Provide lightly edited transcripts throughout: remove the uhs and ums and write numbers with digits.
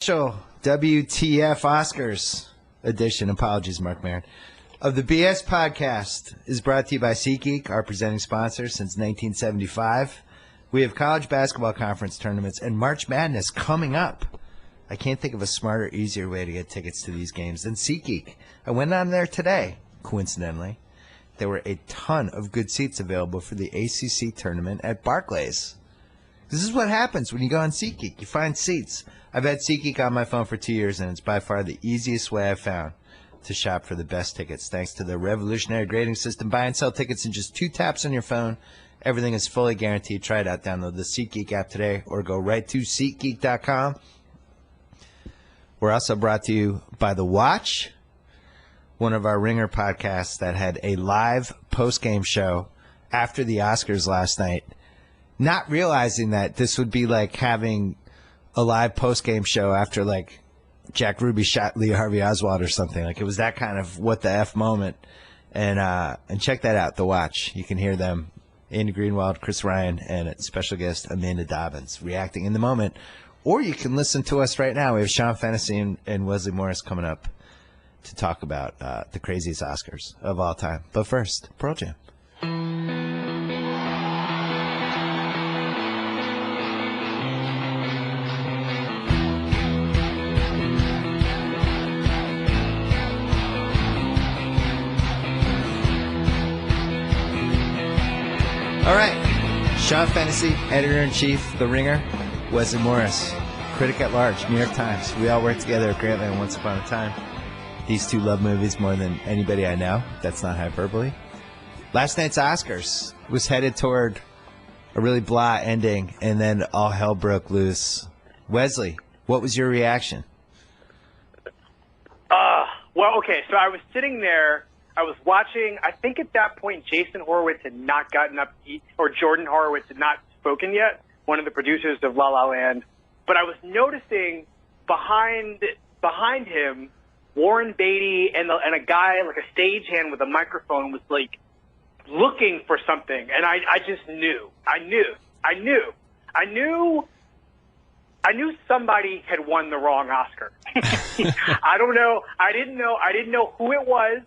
Special WTF Oscars edition, apologies, Mark Maron, of the BS podcast is brought to you by SeatGeek, our presenting sponsor since 1975. We have college basketball conference tournaments and March Madness coming up. I can't think of a smarter, easier way to get tickets to these games than SeatGeek. I went on there today, coincidentally. There were a ton of good seats available for the ACC tournament at Barclays. This is what happens when you go on SeatGeek. You find seats. I've had SeatGeek on my phone for 2 years, and it's by far the easiest way I've found to shop for the best tickets. Thanks to the revolutionary grading system, buy and sell tickets in just 2 taps on your phone. Everything is fully guaranteed. Try it out. Download the SeatGeek app today or go right to SeatGeek.com. We're also brought to you by The Watch, one of our Ringer podcasts that had a live post-game show after the Oscars last night, not realizing that this would be like having a live post-game show after, like, Jack Ruby shot Lee Harvey Oswald or something. Like, it was that kind of what the F moment. And check that out, The Watch. You can hear them, Andy Greenwald, Chris Ryan, and a special guest, Amanda Dobbins, reacting in the moment. Or you can listen to us right now. We have Sean Fennessey and Wesley Morris coming up to talk about the craziest Oscars of all time. But first, Pearl Jam. All right, Sean Fennessey, editor-in-chief, The Ringer. Wesley Morris, critic-at-large, New York Times. We all worked together at Grantland once upon a time. These two love movies more than anybody I know. That's not hyperbole. Last night's Oscars was headed toward a really blah ending, and then all hell broke loose. Wesley, what was your reaction? Well, okay, so I was sitting there. I was watching. I think at that point, Jason Horowitz had not gotten up, or Jordan Horowitz had not spoken yet, one of the producers of La La Land. But I was noticing behind him, Warren Beatty and a guy, like a stagehand with a microphone, was like looking for something. And I just knew. I knew somebody had won the wrong Oscar. I don't know. I didn't know who it was.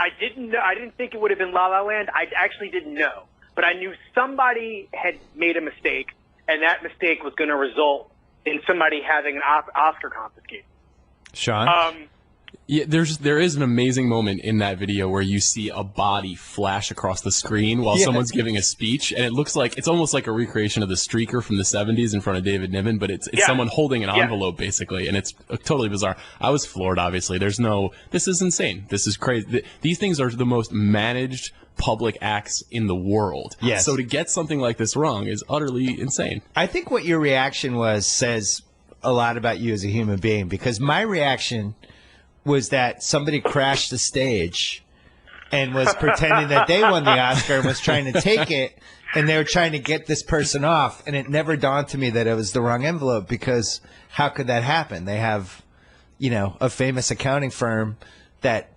I didn't think it would have been La La Land. I actually didn't know. But I knew somebody had made a mistake, and that mistake was going to result in somebody having an Oscar confiscated. Sean? Yeah, there is an amazing moment in that video where you see a body flash across the screen while someone's giving a speech, and it looks like it's almost like a recreation of the streaker from the 70s in front of David Niven, but it's someone holding an envelope basically, and it's totally bizarre. I was floored, obviously. This is insane. This is crazy. These things are the most managed public acts in the world. Yes. So to get something like this wrong is utterly insane. I think what your reaction was says a lot about you as a human being, because my reaction was that somebody crashed the stage and was pretending that they won the Oscar and was trying to take it, and they were trying to get this person off, and it never dawned to me that it was the wrong envelope, because how could that happen? They have, a famous accounting firm that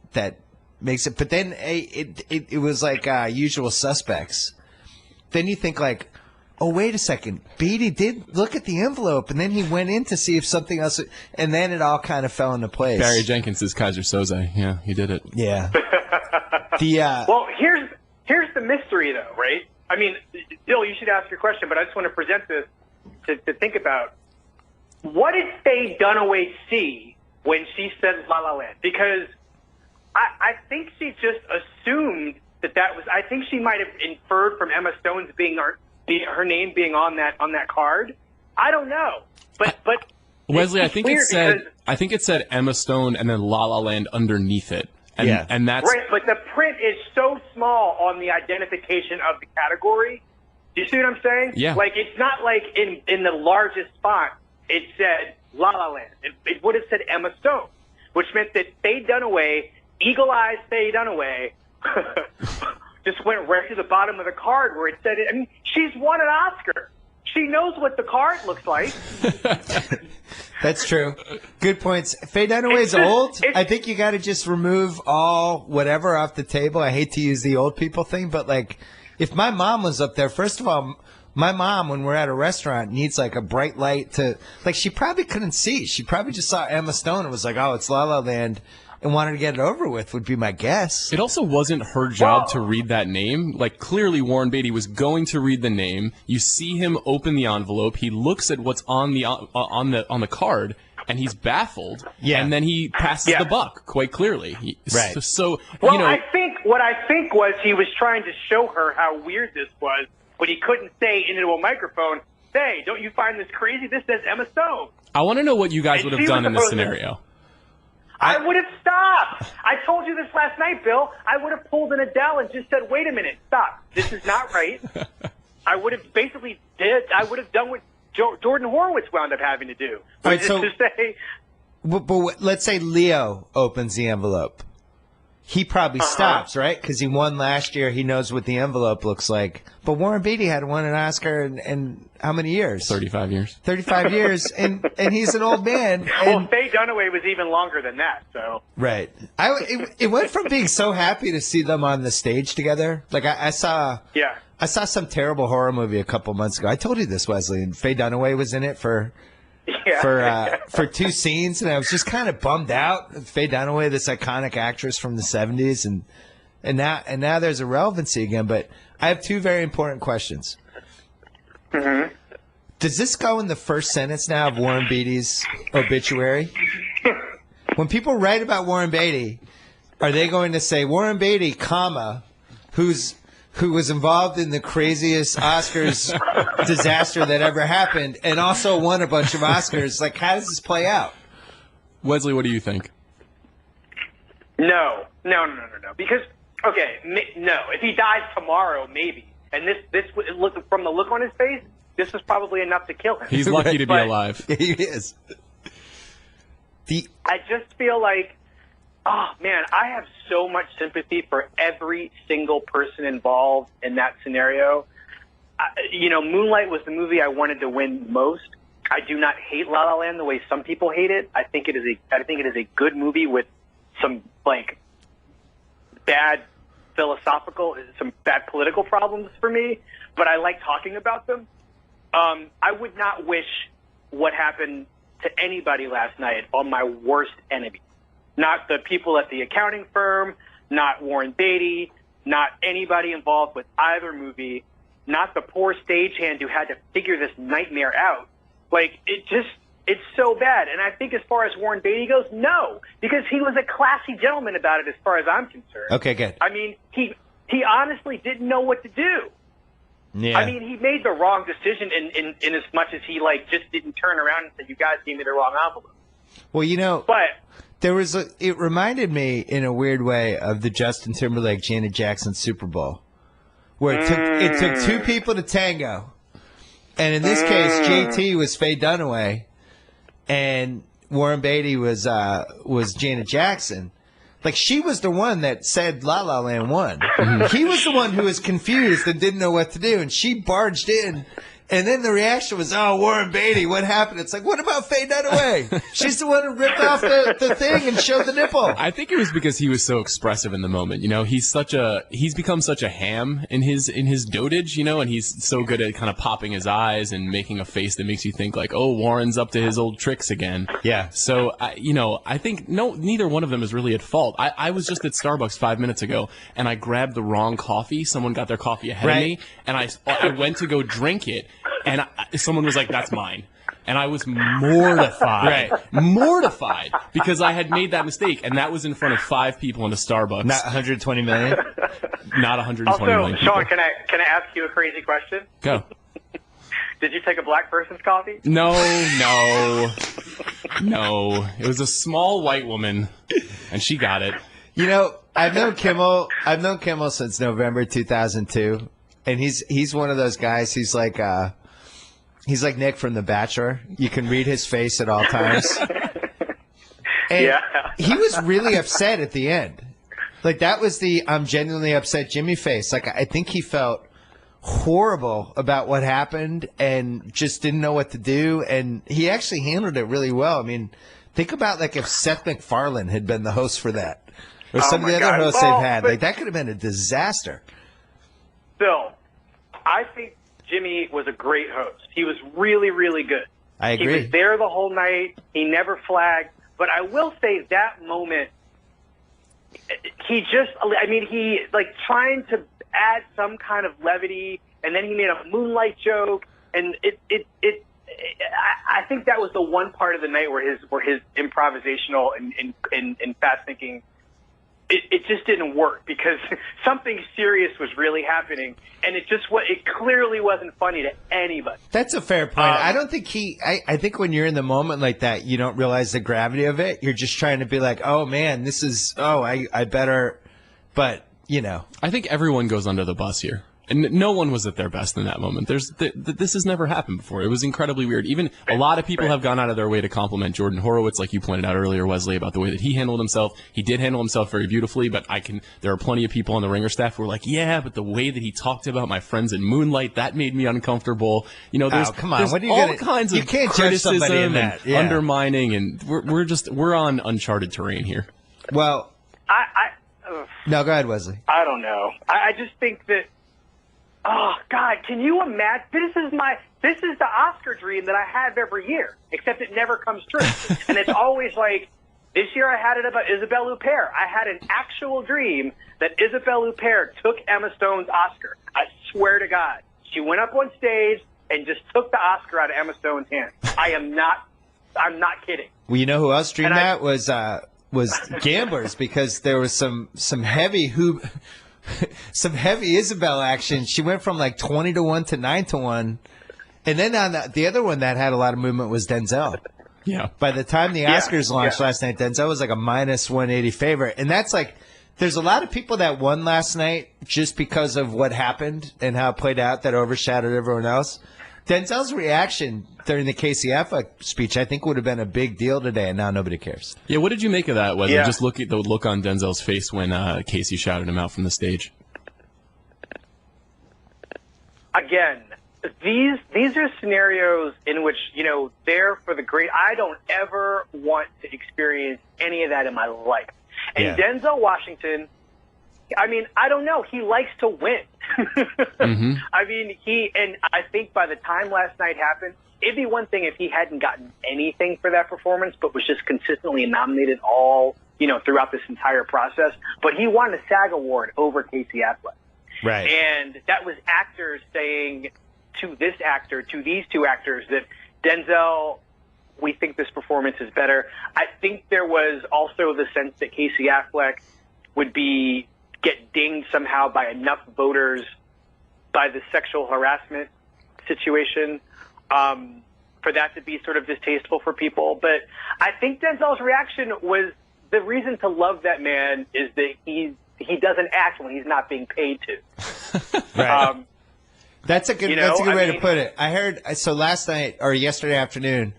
makes it, but then it was like Usual Suspects. Then you think like, oh, wait a second. Beatty did look at the envelope, and then he went in to see if something else, and then it all kind of fell into place. Barry Jenkins is Kaiser Soze. Yeah, he did it. Yeah. Well, here's the mystery, though, right? I mean, Bill, you should ask your question, but I just want to present this to think about. What did Faye Dunaway see when she said La La Land? Because I think she just assumed that was. I think she might have inferred from Emma Stone's her name being on that card. I don't know, but Wesley, I think it said Emma Stone and then La La Land underneath it, and that's right. But the print is so small on the identification of the category. Do you see what I'm saying? Yeah. Like, it's not like in the largest font it said La La Land. It would have said Emma Stone, which meant that Faye Dunaway, eagle-eyed Faye Dunaway, just went right to the bottom of the card where it said it. I mean, she's won an Oscar. She knows what the card looks like. That's true. Good points. Faye Dunaway's old. I think you got to just remove all whatever off the table. I hate to use the old people thing, but like, if my mom was up there, first of all, My mom, when we're at a restaurant, needs like a bright light to, like, she probably couldn't see. She probably just saw Emma Stone and was like, oh, it's La La Land, and wanted to get it over with, would be my guess. It also wasn't her job to read that name. Like, clearly Warren Beatty was going to read the name. You see him open the envelope. He looks at what's on the card, and he's baffled. Yeah. And then he passes the buck quite clearly. Right. So well, I think was he was trying to show her how weird this was, but he couldn't say into a microphone, "Hey, don't you find this crazy? This says Emma Stone." I want to know what you guys would have done in this scenario. I would have stopped. I told you this last night, Bill. I would have pulled an Adele and just said, "Wait a minute, stop. This is not right." I would have basically done what Jordan Horowitz wound up having to do. Right, to say, but let's say Leo opens the envelope. He probably stops, right? Because he won last year. He knows what the envelope looks like. But Warren Beatty had won an Oscar in how many years? 35 years. 35 years, and he's an old man. Well, Faye Dunaway was even longer than that. So right. It went from being so happy to see them on the stage together. Like I saw some terrible horror movie a couple months ago. I told you this, Wesley, and Faye Dunaway was in it for 2 scenes, and I was just kind of bummed out. Faye Dunaway, this iconic actress from the 70s, and now there's a relevancy again. But I have 2 very important questions. Mm-hmm. Does this go in the first sentence now of Warren Beatty's obituary? When people write about Warren Beatty, are they going to say Warren Beatty, comma, who was involved in the craziest Oscars disaster that ever happened and also won a bunch of Oscars? Like, how does this play out? Wesley, what do you think? No. Because, okay, no. If he dies tomorrow, maybe. And this look from the look on his face, this was probably enough to kill him. He's lucky to be alive. He is. I just feel like, oh, man, I have so much sympathy for every single person involved in that scenario. Moonlight was the movie I wanted to win most. I do not hate La La Land the way some people hate it. I think it is a good movie with some, like, bad some bad political problems for me, but I like talking about them. I would not wish what happened to anybody last night on my worst enemy. Not the people at the accounting firm, not Warren Beatty, not anybody involved with either movie, not the poor stagehand who had to figure this nightmare out. Like, it's so bad. And I think as far as Warren Beatty goes, no, because he was a classy gentleman about it as far as I'm concerned. Okay, good. I mean, he honestly didn't know what to do. Yeah. I mean, he made the wrong decision in as much as he, like, just didn't turn around and say, you guys gave me the wrong envelope. Well, but it reminded me in a weird way of the Justin Timberlake Janet Jackson Super Bowl, where it took 2 people to tango, and in this case, JT was Faye Dunaway, and Warren Beatty was Janet Jackson. Like, she was the one that said La La Land won. He was the one who was confused and didn't know what to do, and she barged in. And then the reaction was, oh, Warren Beatty, what happened? It's like, what about Faye Dunaway? She's the one who ripped off the thing and showed the nipple. I think it was because he was so expressive in the moment. He's become such a ham in his dotage, and he's so good at kind of popping his eyes and making a face that makes you think like, oh, Warren's up to his old tricks again. Yeah. So, I think neither one of them is really at fault. I was just at Starbucks 5 minutes ago, and I grabbed the wrong coffee. Someone got their coffee ahead of me, and I went to go drink it. And someone was like, that's mine. And I was mortified. Mortified. Because I had made that mistake. And that was in front of 5 people in a Starbucks. Not 120 million? Not 120 million people. Sean, can I ask you a crazy question? Go. Did you take a black person's coffee? No. It was a small white woman. And she got it. I've known Kimmel since November 2002. And he's one of those guys. He's like Nick from The Bachelor. You can read his face at all times. And he was really upset at the end. Like, that was the I'm genuinely upset Jimmy face. Like, I think he felt horrible about what happened and just didn't know what to do. And he actually handled it really well. I mean, think about, like, if Seth MacFarlane had been the host for that. Or some of the other hosts they've had. Like, that could have been a disaster. Bill, I think Jimmy was a great host. He was really, really good. I agree. He was there the whole night. He never flagged. But I will say that moment, he trying to add some kind of levity, and then he made a Moonlight joke, and I think that was the one part of the night where his improvisational and fast thinking, it just didn't work because something serious was really happening, and it clearly wasn't funny to anybody. That's a fair point. I don't think I think when you're in the moment like that, you don't realize the gravity of it. You're just trying to be like, oh man, I better, but I think everyone goes under the bus here. And no one was at their best in that moment. This has never happened before. It was incredibly weird. Even a lot of people have gone out of their way to compliment Jordan Horowitz, like you pointed out earlier, Wesley, about the way that he handled himself. He did handle himself very beautifully, but there are plenty of people on the Ringer staff who were like, yeah, but the way that he talked about my friends in Moonlight, that made me uncomfortable. Come on. There's what are you all kinds of criticism and Yeah. undermining, and we're on uncharted terrain here. Well, no, go ahead, Wesley. I don't know. I just think that. Oh God! Can you imagine? This is the Oscar dream that I have every year, except it never comes true. And it's always like, this year I had it about Isabelle Huppert. I had an actual dream that Isabelle Huppert took Emma Stone's Oscar. I swear to God, she went up on stage and just took the Oscar out of Emma Stone's hand. I'm not kidding. Well, you know who else dreamed that was gamblers, because there was some heavy some heavy Isabel action. She went from like 20-1 to 9-1. And then on the other one that had a lot of movement was Denzel. Yeah. By the time the Oscars launched last night, Denzel was like a minus 180 favorite. And that's like, there's a lot of people that won last night just because of what happened and how it played out that overshadowed everyone else. Denzel's reaction during the Casey Affleck speech, I think, would have been a big deal today, and now nobody cares. Yeah, what did you make of that, Wesley? Just look at the look on Denzel's face when Casey shouted him out from the stage. Again, these are scenarios in which, they're for the great. I don't ever want to experience any of that in my life. And Denzel Washington, I don't know. He likes to win. Mm-hmm. I think by the time last night happened, it'd be one thing if he hadn't gotten anything for that performance, but was just consistently nominated all, throughout this entire process. But he won a SAG award over Casey Affleck. Right. And that was actors saying to these two actors that Denzel, we think this performance is better. I think there was also the sense that Casey Affleck would get dinged somehow by enough voters by the sexual harassment situation for that to be sort of distasteful for people. But I think Denzel's reaction was, the reason to love that man is that he doesn't act when he's not being paid to. Right. That's a good way to put it. I heard, so last night or yesterday afternoon,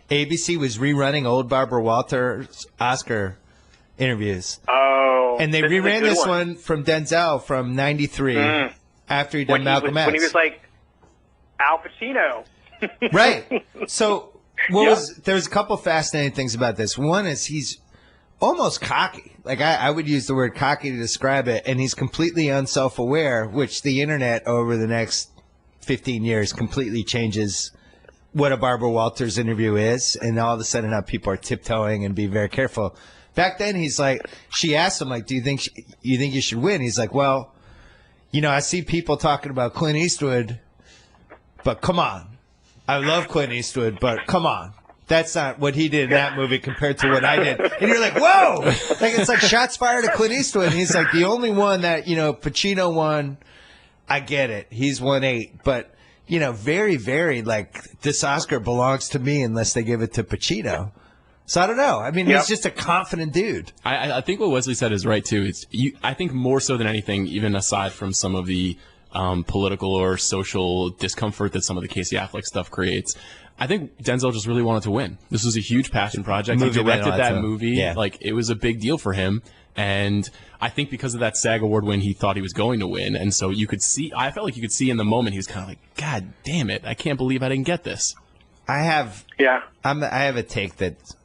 ABC was rerunning old Barbara Walters Oscar interviews. Oh. And they reran this one from Denzel from 93 after he'd done Malcolm X. When he was like Al Pacino. Right. So there was a couple fascinating things about this. One is he's almost cocky. Like I would use the word cocky to describe it. And he's completely unself-aware, which the internet over the next 15 years completely changes what a Barbara Walters interview is. And all of a sudden now people are tiptoeing and being very careful. Back then, he's like, she asked him, like, do you think you should win? He's like, well, I see people talking about Clint Eastwood, but come on. I love Clint Eastwood, but come on. That's not what he did in that movie compared to what I did. And you're like, whoa! Like, it's like shots fired at Clint Eastwood. And he's like, the only one that, Pacino won, I get it. He's 1-8. But, very, very, like, this Oscar belongs to me unless they give it to Pacino. So I don't know. He's just a confident dude. I think what Wesley said is right, too. I think more so than anything, even aside from some of the political or social discomfort that some of the Casey Affleck stuff creates, I think Denzel just really wanted to win. This was a huge passion project. He directed that movie. Yeah. Like, it was a big deal for him. And I think because of that SAG award win, he thought he was going to win. And so I felt like you could see in the moment, he was kind of like, God damn it. I can't believe I didn't get this. I have a take that's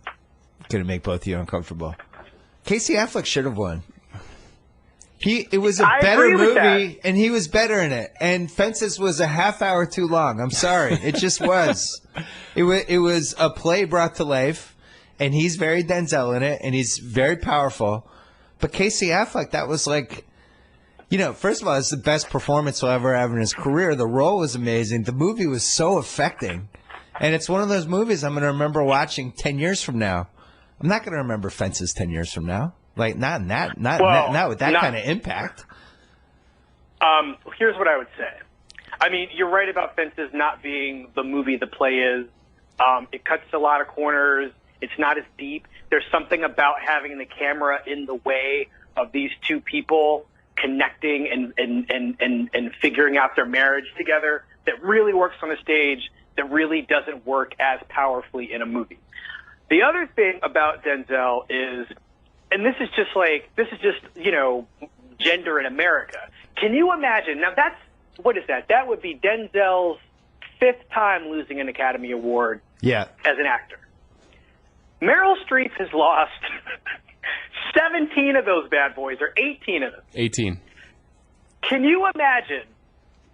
going to make both of you uncomfortable. Casey Affleck should have won. It was a better movie, and he was better in it. And Fences was a half hour too long. I'm sorry. It just was. It was a play brought to life, and he's very Denzel in it, and he's very powerful. But Casey Affleck, that was like, first of all, it's the best performance he'll ever have in his career. The role was amazing. The movie was so affecting. And it's one of those movies I'm going to remember watching 10 years from now. I'm not going to remember Fences 10 years from now. Like, not with that kind of impact. Here's what I would say. I mean, you're right about Fences not being the movie the play is. It cuts a lot of corners. It's not as deep. There's something about having the camera in the way of these two people connecting and figuring out their marriage together that really works on the stage, that really doesn't work as powerfully in a movie. The other thing about Denzel is, and this is just gender in America. Can you imagine? Now what is that? That would be Denzel's 5th time losing an Academy Award as an actor. Meryl Streep has lost 17 of those bad boys, or 18 of them. 18. Can you imagine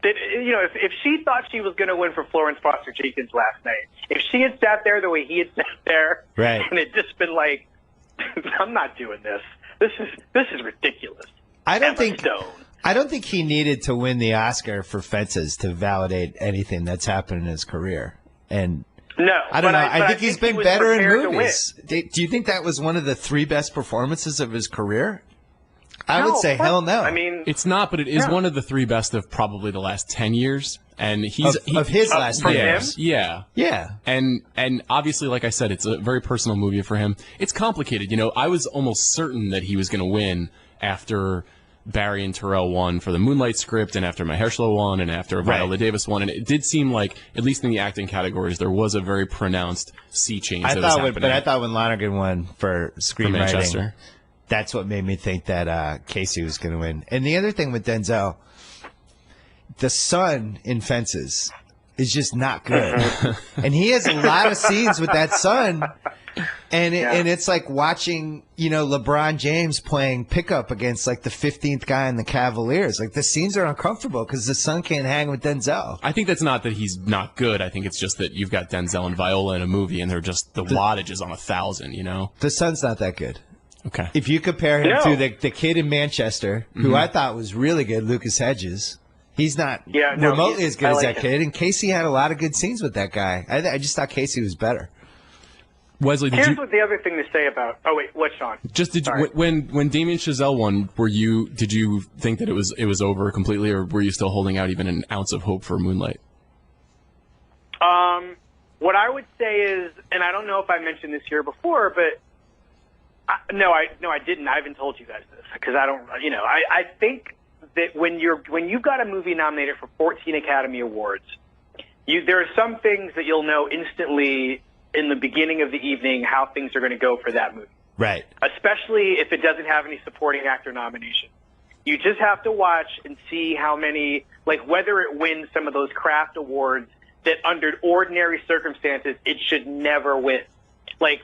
that, if she thought she was going to win for Florence Foster Jenkins last night, if she had sat there the way he had sat there, and had just been like, I'm not doing this. This is ridiculous. I don't think he needed to win the Oscar for Fences to validate anything that's happened in his career. And no, I don't know. I think he's been better in movies. Do you think that was one of the 3 best performances of his career? I would say hell no. I mean, it's not, but it is one of the 3 best of probably the last 10 years. And of his last 10 years. Yeah. Yeah. And obviously, like I said, it's a very personal movie for him. It's complicated. I was almost certain that he was going to win after Barry and Terrell won for the Moonlight script, and after Mahershala won, and after Viola Davis won. And it did seem like, at least in the acting categories, there was a very pronounced sea change that was happening. But I thought when Lonergan won for screenwriting, that's what made me think that Casey was going to win. And the other thing with Denzel, the son in Fences is just not good. And he has a lot of scenes with that son. And it's like watching, LeBron James playing pickup against like the 15th guy in the Cavaliers. Like the scenes are uncomfortable because the son can't hang with Denzel. I think that's not that he's not good. I think it's just that you've got Denzel and Viola in a movie and they're just, the wattage is on 1,000, The son's not that good. Okay. If you compare him to the kid in Manchester, who I thought was really good, Lucas Hedges, he's not remotely as good as that kid. And Casey had a lot of good scenes with that guy. I just thought Casey was better. Wesley, here's what the other thing to say about. Oh wait, what, Sean? When Damien Chazelle won, did you think that it was over completely, or were you still holding out even an ounce of hope for Moonlight? What I would say is, and I don't know if I mentioned this here before, but no, I didn't. I haven't told you guys this because I don't. I think that when you've got a movie nominated for 14 Academy Awards, there are some things that you'll know instantly in the beginning of the evening how things are going to go for that movie. Right. Especially if it doesn't have any supporting actor nomination. You just have to watch and see how many, like whether it wins some of those craft awards that under ordinary circumstances it should never win. Like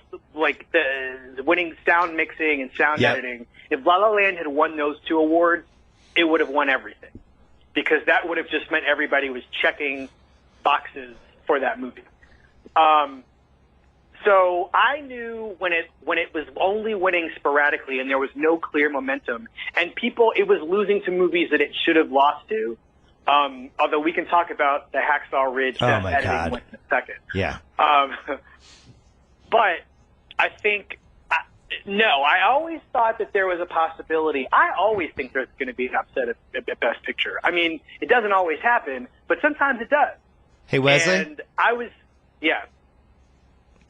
the winning sound mixing and sound editing. If La La Land had won those 2 awards, it would have won everything. Because that would have just meant everybody was checking boxes for that movie. So I knew when it was only winning sporadically and there was no clear momentum, and it was losing to movies that it should have lost to. Although we can talk about the Hacksaw Ridge that editing went in a second. Yeah. But I think I always thought that there was a possibility. I always think there's going to be an upset at Best Picture. I mean, it doesn't always happen, but sometimes it does. Hey, Wesley. And I was,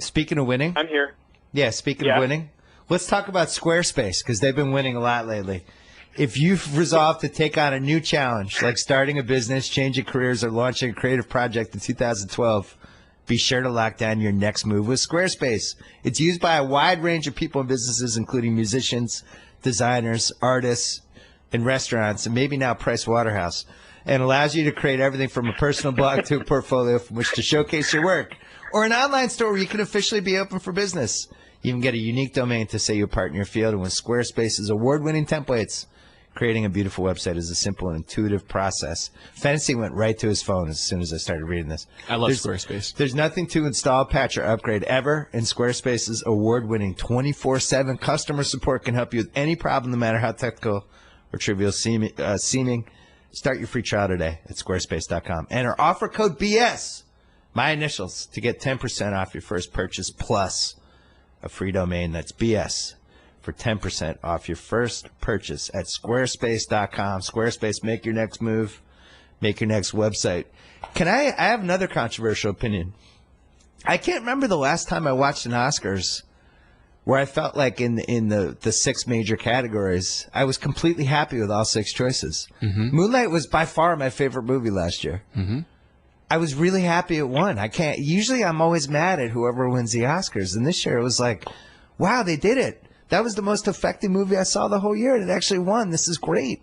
Speaking of winning. I'm here. Yeah, speaking of winning. Let's talk about Squarespace because they've been winning a lot lately. If you've resolved to take on a new challenge, like starting a business, changing careers, or launching a creative project in 2012, be sure to lock down your next move with Squarespace. It's used by a wide range of people and businesses, including musicians, designers, artists, and restaurants, and maybe now Price Waterhouse, and allows you to create everything from a personal blog to a portfolio from which to showcase your work, or an online store where you can officially be open for business. You can get a unique domain to set you apart in your field, and with Squarespace's award-winning templates, Creating a beautiful website is a simple and intuitive process. Fennessey went right to his phone as soon as I started reading this. I love Squarespace. There's nothing to install, patch, or upgrade ever, and Squarespace's award-winning 24/7 customer support can help you with any problem, no matter how technical or trivial seeming. Start your free trial today at squarespace.com. Enter offer code BS, my initials, to get 10% off your first purchase plus a free domain. That's BS. For 10% off your first purchase at squarespace.com. Squarespace, make your next move, make your next website. I have another controversial opinion. I can't remember the last time I watched an Oscars where I felt like in the 6 major categories, I was completely happy with all 6 choices. Mm-hmm. Moonlight was by far my favorite movie last year. Mm-hmm. I was really happy it won. Usually I'm always mad at whoever wins the Oscars. And this year it was like, wow, they did it. That was the most affecting movie I saw the whole year, and it actually won. This is great.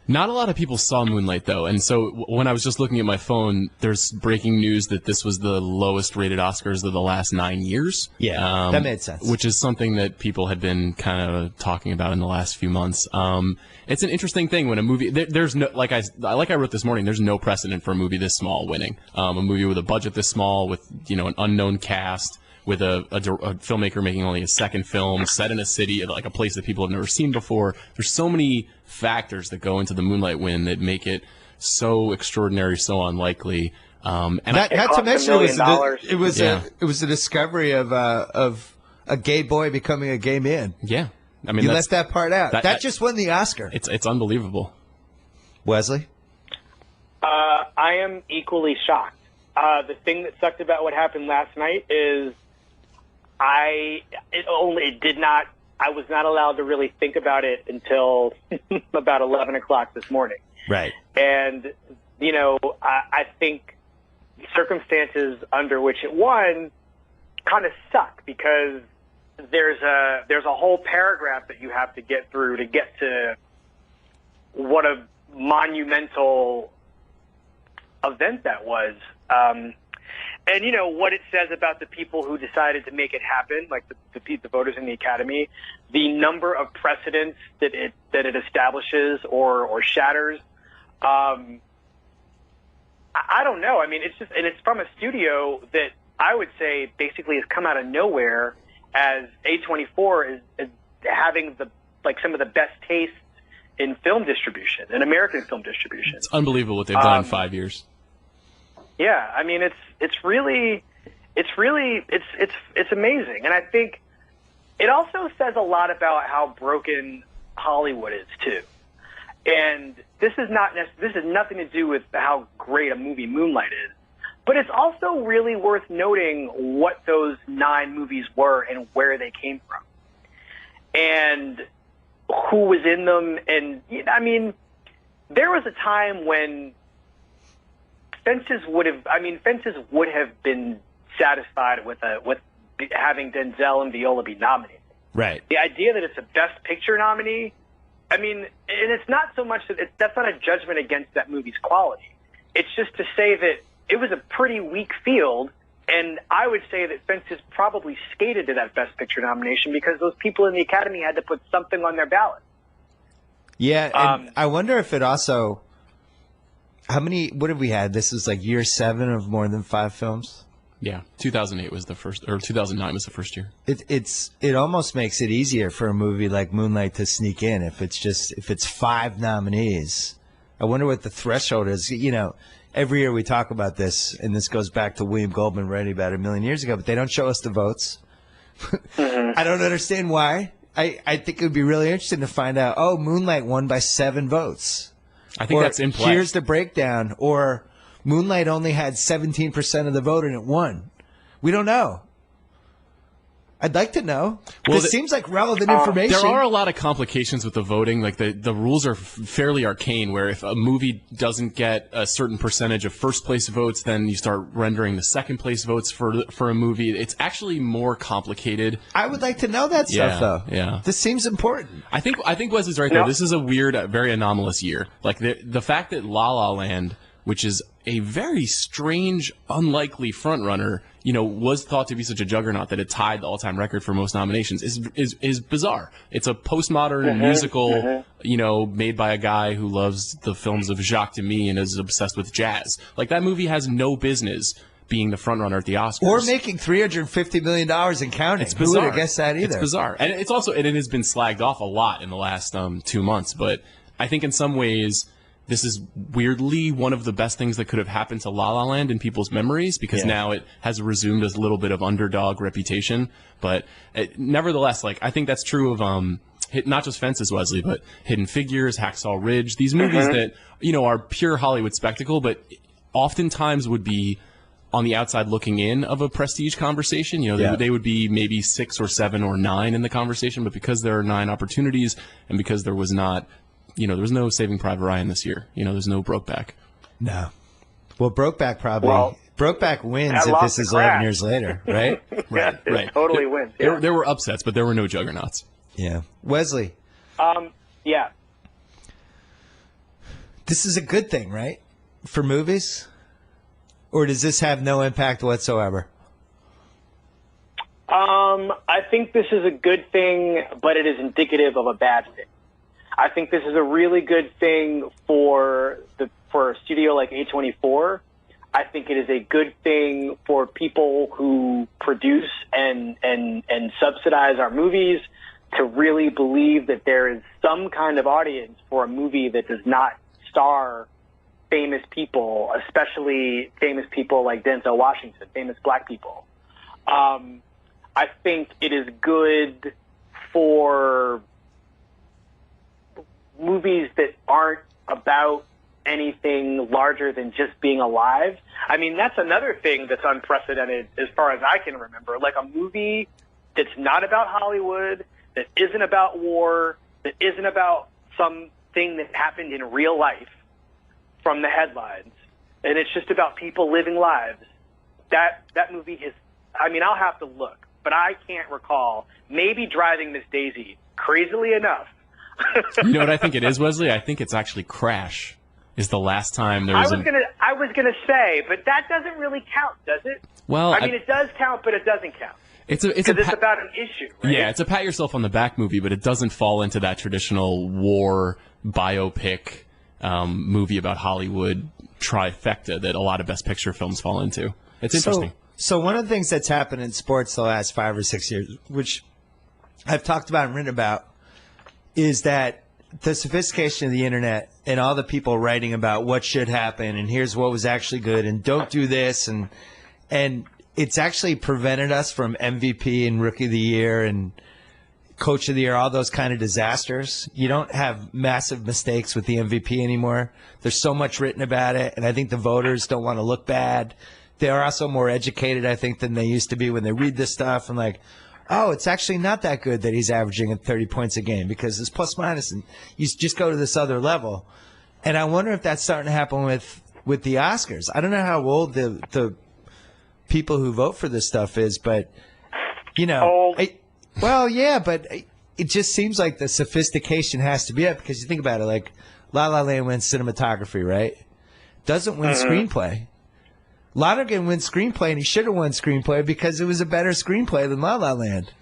Not a lot of people saw Moonlight, though, and so when I was just looking at my phone, there's breaking news that this was the lowest-rated Oscars of the last 9 years. Yeah, that made sense. Which is something that people had been kind of talking about in the last few months. It's an interesting thing when a movie there's no like I wrote this morning. There's no precedent for a movie this small winning. A movie with a budget this small, with an unknown cast, with a filmmaker making only a second film, set in a city, like a place that people have never seen before. There's so many factors that go into the Moonlight win that make it so extraordinary, so unlikely. And not to mention, it was a discovery of a gay boy becoming a gay man. Yeah, I mean, you left that part out. That just won the Oscar. It's unbelievable. Wesley, I am equally shocked. The thing that sucked about what happened last night is I was not allowed to really think about it until about 11 o'clock this morning. Right. And, I think circumstances under which it won kind of suck because there's a whole paragraph that you have to get through to get to what a monumental event that was. And what it says about the people who decided to make it happen, like the voters in the Academy, the number of precedents that it establishes or shatters. I don't know. I mean, it's from a studio that I would say basically has come out of nowhere, as A24 is having some of the best taste in film distribution, in American film distribution. It's unbelievable what they've done in 5 years. Yeah, I mean, it's amazing, and I think it also says a lot about how broken Hollywood is too. And this is nothing to do with how great a movie Moonlight is, but it's also really worth noting what those 9 movies were and where they came from, and who was in them. And I mean, there was a time when Fences would have been satisfied with having Denzel and Viola be nominated. Right. The idea that it's a Best Picture nominee, I mean, and it's not so much that's not a judgment against that movie's quality. It's just to say that it was a pretty weak field, and I would say that Fences probably skated to that Best Picture nomination because those people in the Academy had to put something on their ballot. Yeah, and I wonder if it also. What have we had? This is like year 7 of more than 5 films? Yeah, 2008 was the first, or 2009 was the first year. It almost makes it easier for a movie like Moonlight to sneak in if it's 5 nominees. I wonder what the threshold is. Every year we talk about this, and this goes back to William Goldman writing about it 1 million years ago, but they don't show us the votes. Mm-hmm. I don't understand why. I think it would be really interesting to find out, Moonlight won by 7 votes. I think that's in play. Here's the breakdown. Or Moonlight only had 17% of the vote and it won. We don't know. I'd like to know. Well, this seems like relevant information. There are a lot of complications with the voting. Like the rules are fairly arcane, where if a movie doesn't get a certain percentage of first place votes, then you start rendering the second place votes for a movie. It's actually more complicated. I would like to know that stuff, though. Yeah. This seems important. I think Wesley's right, though. This is a weird, very anomalous year. Like the fact that La La Land which is a very strange, unlikely frontrunner, was thought to be such a juggernaut that it tied the all-time record for most nominations, is bizarre. It's a postmodern musical, made by a guy who loves the films of Jacques Demy and is obsessed with jazz. Like, that movie has no business being the frontrunner at the Oscars. Or making $350 million and counting. It's bizarre. Who would have guessed that either? It's bizarre. And it's also, and it has been slagged off a lot in the last 2 months, but I think in some ways this is weirdly one of the best things that could have happened to La La Land in people's memories, because now it has resumed a little bit of underdog reputation. But nevertheless, I think that's true of not just Fences, Wesley, but Hidden Figures, Hacksaw Ridge, these movies that, are pure Hollywood spectacle, but oftentimes would be on the outside looking in of a prestige conversation. They would be maybe 6 or 7 or 9 in the conversation, but because there are 9 opportunities and because there was not, there was no Saving Private Ryan this year. There's no Brokeback. No. Well, Brokeback Brokeback wins if this is 11 years later, right? Right. Totally wins. Yeah. There were upsets, but there were no juggernauts. Yeah. Wesley. Yeah. This is a good thing, right? For movies? Or does this have no impact whatsoever? I think this is a good thing, but it is indicative of a bad thing. I think this is a really good thing for a studio like A24. I think it is a good thing for people who produce and subsidize our movies to really believe that there is some kind of audience for a movie that does not star famous people, especially famous people like Denzel Washington, famous black people. I think it is good for movies that aren't about anything larger than just being alive. I mean, that's another thing that's unprecedented as far as I can remember. Like a movie that's not about Hollywood, that isn't about war, that isn't about something that happened in real life from the headlines, and it's just about people living lives. That movie is, I mean, I'll have to look, but I can't recall. Maybe Driving Miss Daisy, crazily enough. You know what I think it is, Wesley? I think it's actually Crash is the last time there was I was gonna say, but that doesn't really count, does it? Well, I mean, it does count, but it doesn't count. It's about an issue, right? Yeah, it's a pat yourself on the back movie, but it doesn't fall into that traditional war biopic movie about Hollywood trifecta that a lot of Best Picture films fall into. It's interesting. So one of the things that's happened in sports the last 5 or 6 years, which I've talked about and written about, is that the sophistication of the internet and all the people writing about what should happen and here's what was actually good and don't do this and it's actually prevented us from MVP and Rookie of the Year and Coach of the Year, all those kind of disasters. You don't have massive mistakes with the MVP anymore. There's so much written about it, and I think the voters don't want to look bad. They're also more educated, I think, than they used to be when they read this stuff and like, oh, it's actually not that good that he's averaging at 30 points a game because it's plus minus, and you just go to this other level. And I wonder if that's starting to happen with the Oscars. I don't know how old the people who vote for this stuff is, but, you know. Well, yeah, but it just seems like the sophistication has to be up because you think about it, like La La Land wins cinematography, right? Doesn't win screenplay. Lonergan wins screenplay, and he should have won screenplay because it was a better screenplay than La La Land.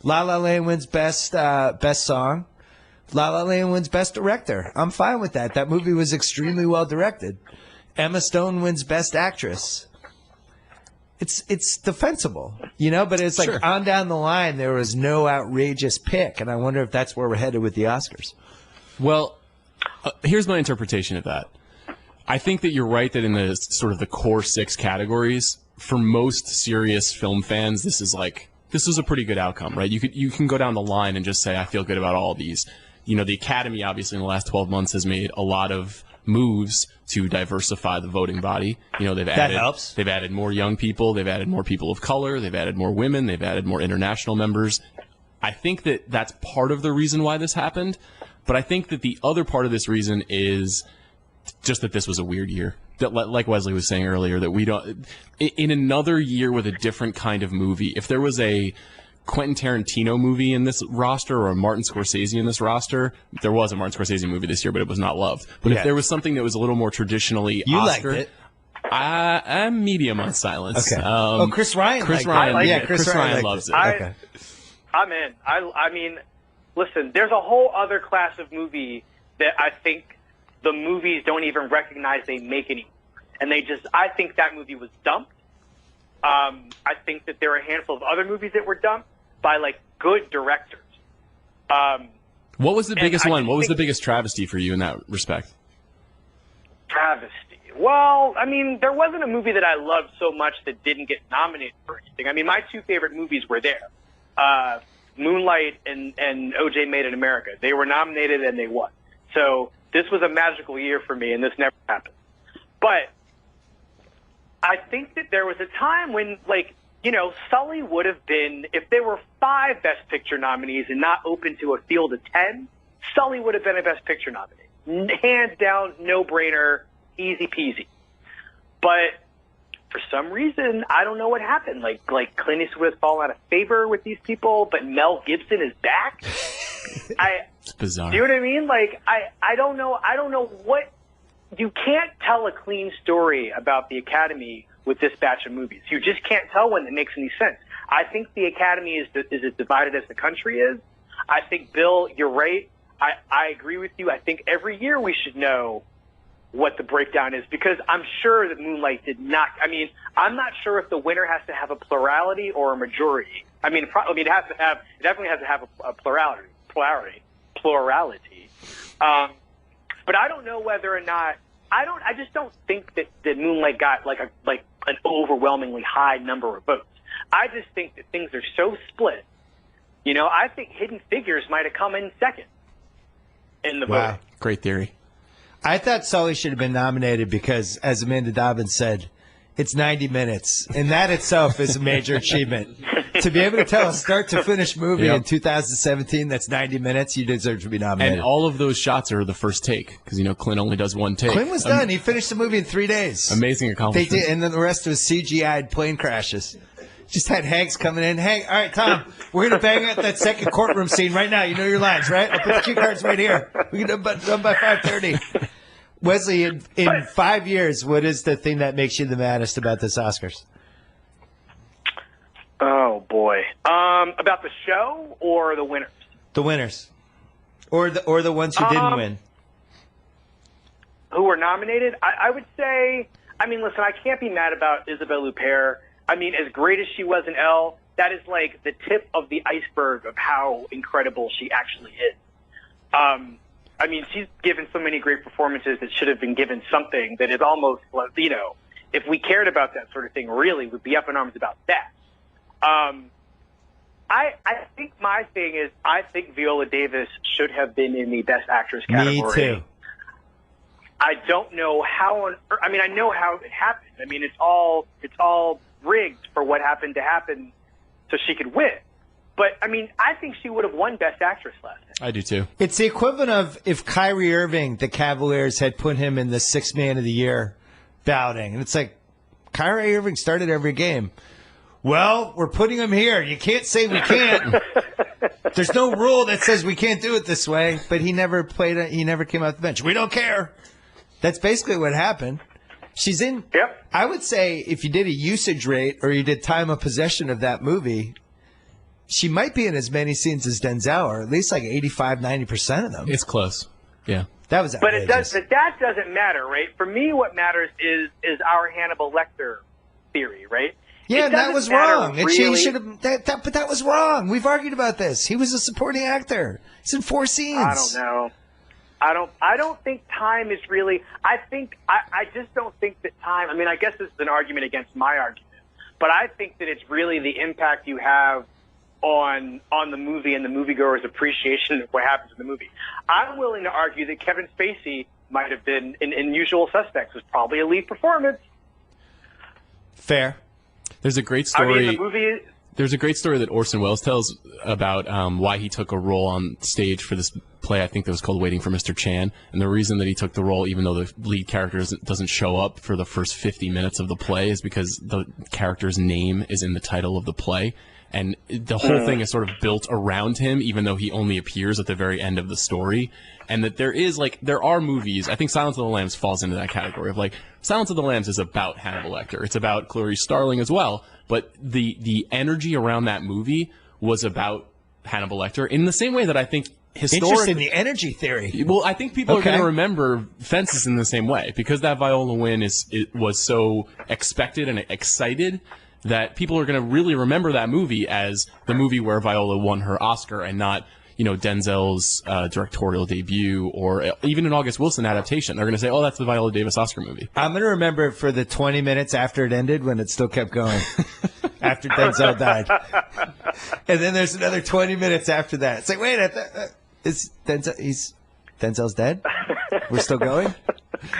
La La Land wins best song. La La Land wins best director. I'm fine with that. That movie was extremely well directed. Emma Stone wins best actress. It's defensible, you know, but it's like on down the line there was no outrageous pick, and I wonder if that's where we're headed with the Oscars. Well, here's my interpretation of that. I think that you're right that in the sort of the core 6 categories, for most serious film fans, this is a pretty good outcome, right? You can go down the line and just say, I feel good about all of these. You know, the Academy, obviously, in the last 12 months has made a lot of moves to diversify the voting body. You know, that helps. They've added more young people. They've added more people of color. They've added more women. They've added more international members. I think that that's part of the reason why this happened. But I think that the other part of this reason is just that this was a weird year. That, like Wesley was saying earlier, that we don't, in another year with a different kind of movie, if there was a Quentin Tarantino movie in this roster or a Martin Scorsese in this roster, there was a Martin Scorsese movie this year, but it was not loved. But if there was something that was a little more traditionally Oscar, liked it. I'm medium on silence. Okay. Chris Ryan. Chris Ryan. Chris Ryan loves it. Okay. I'm in. I mean, listen, there's a whole other class of movie that I think the movies don't even recognize they make anymore. And I think that movie was dumped. I think that there are a handful of other movies that were dumped by, like, good directors. What was the biggest one? What was the biggest travesty for you in that respect? Travesty. Well, I mean, there wasn't a movie that I loved so much that didn't get nominated for anything. I mean, my two favorite movies were there. Moonlight and O.J. Made in America. They were nominated and they won. So this was a magical year for me, and this never happened. But I think that there was a time when, like, you know, Sully would have been, if there were 5 Best Picture nominees and not open to a field of 10, Sully would have been a Best Picture nominee. Hands down, no-brainer, easy peasy. But for some reason, I don't know what happened. Like Clint Eastwood has fallen out of favor with these people, but Mel Gibson is back. It's bizarre. Do you know what I mean? Like, I don't know. I don't know what. You can't tell a clean story about the Academy with this batch of movies. You just can't tell one that makes any sense. I think the Academy is as divided as the country is. I think, Bill, you're right. I agree with you. I think every year we should know what the breakdown is, because I'm sure that Moonlight did not. I mean, I'm not sure if the winner has to have a plurality or a majority. I mean, it definitely has to have a plurality. But I don't know whether or not, I just don't think that Moonlight got like an overwhelmingly high number of votes. I just think that things are so split. You know, I think Hidden Figures might have come in second in the vote. Great theory. I thought Sully should have been nominated because, as Amanda Dobbins said, it's 90 minutes, and that itself is a major achievement. To be able to tell a start-to-finish movie in 2017 that's 90 minutes, you deserve to be nominated. And all of those shots are the first take, because, you know, Clint only does one take. Clint was done. He finished the movie in 3 days. Amazing accomplishment. They did, and then the rest was CGI'd plane crashes. Just had Hanks coming in. Hey, all right, Tom, we're going to bang out that second courtroom scene right now. You know your lines, right? I'll put the cue cards right here. We can done by 5:30. Wesley, in 5 years, what is the thing that makes you the maddest about this Oscars? Oh, boy. About the show or the winners? The winners. Or the ones who didn't win. Who were nominated? I would say, I mean, listen, I can't be mad about Isabelle Huppert. I mean, as great as she was in Elle, that is like the tip of the iceberg of how incredible she actually is. I mean, she's given so many great performances that should have been given something that is almost, you know, if we cared about that sort of thing, really, we'd be up in arms about that. I think my thing is, I think Viola Davis should have been in the Best Actress category. Me too. I don't know how on earth, I mean, I know how it happened. I mean, it's all rigged for what happened to happen so she could win. But, I mean, I think she would have won Best Actress last night. I do, too. It's the equivalent of if Kyrie Irving, the Cavaliers, had put him in the Sixth Man of the Year balloting. And it's like, Kyrie Irving started every game. Well, we're putting him here. You can't say we can't. There's no rule that says we can't do it this way. But he never played. He never came off the bench. We don't care. That's basically what happened. She's in. Yep. I would say if you did a usage rate or you did time of possession of that movie, she might be in as many scenes as Denzel, or at least like 85, 90% of them. It's close. Yeah. That was outrageous. But that doesn't matter, right? For me, what matters is our Hannibal Lecter theory, right? Yeah, and that was wrong. And really. she should have. But that was wrong. We've argued about this. He was a supporting actor. He's in 4 scenes. I don't know. I don't think time is really. I just don't think that time. I mean, I guess this is an argument against my argument, but I think that it's really the impact you have on the movie and the moviegoer's appreciation of what happens in the movie. I'm willing to argue that Kevin Spacey might have been in Usual Suspects was probably a lead performance. Fair. There's a great story. I mean, the movie. There's a great story that Orson Welles tells about why he took a role on stage for this play. I think that was called Waiting for Mr. Chan. And the reason that he took the role, even though the lead character doesn't show up for the first 50 minutes of the play, is because the character's name is in the title of the play. and the whole thing is sort of built around him, even though he only appears at the very end of the story. And that there are movies, I think Silence of the Lambs falls into that category of like, Silence of the Lambs is about Hannibal Lecter. It's about Clarice Starling as well, but the energy around that movie was about Hannibal Lecter in the same way that I think Interesting, the energy theory. Well, I think people are going to remember Fences in the same way because that Viola win was so expected and excited that people are going to really remember that movie as the movie where Viola won her Oscar and not, Denzel's directorial debut or even an August Wilson adaptation. They're going to say, oh, that's the Viola Davis Oscar movie. I'm going to remember it for the 20 minutes after it ended when it still kept going. After Denzel died. And then there's another 20 minutes after that. It's like, wait, Denzel's dead? We're still going?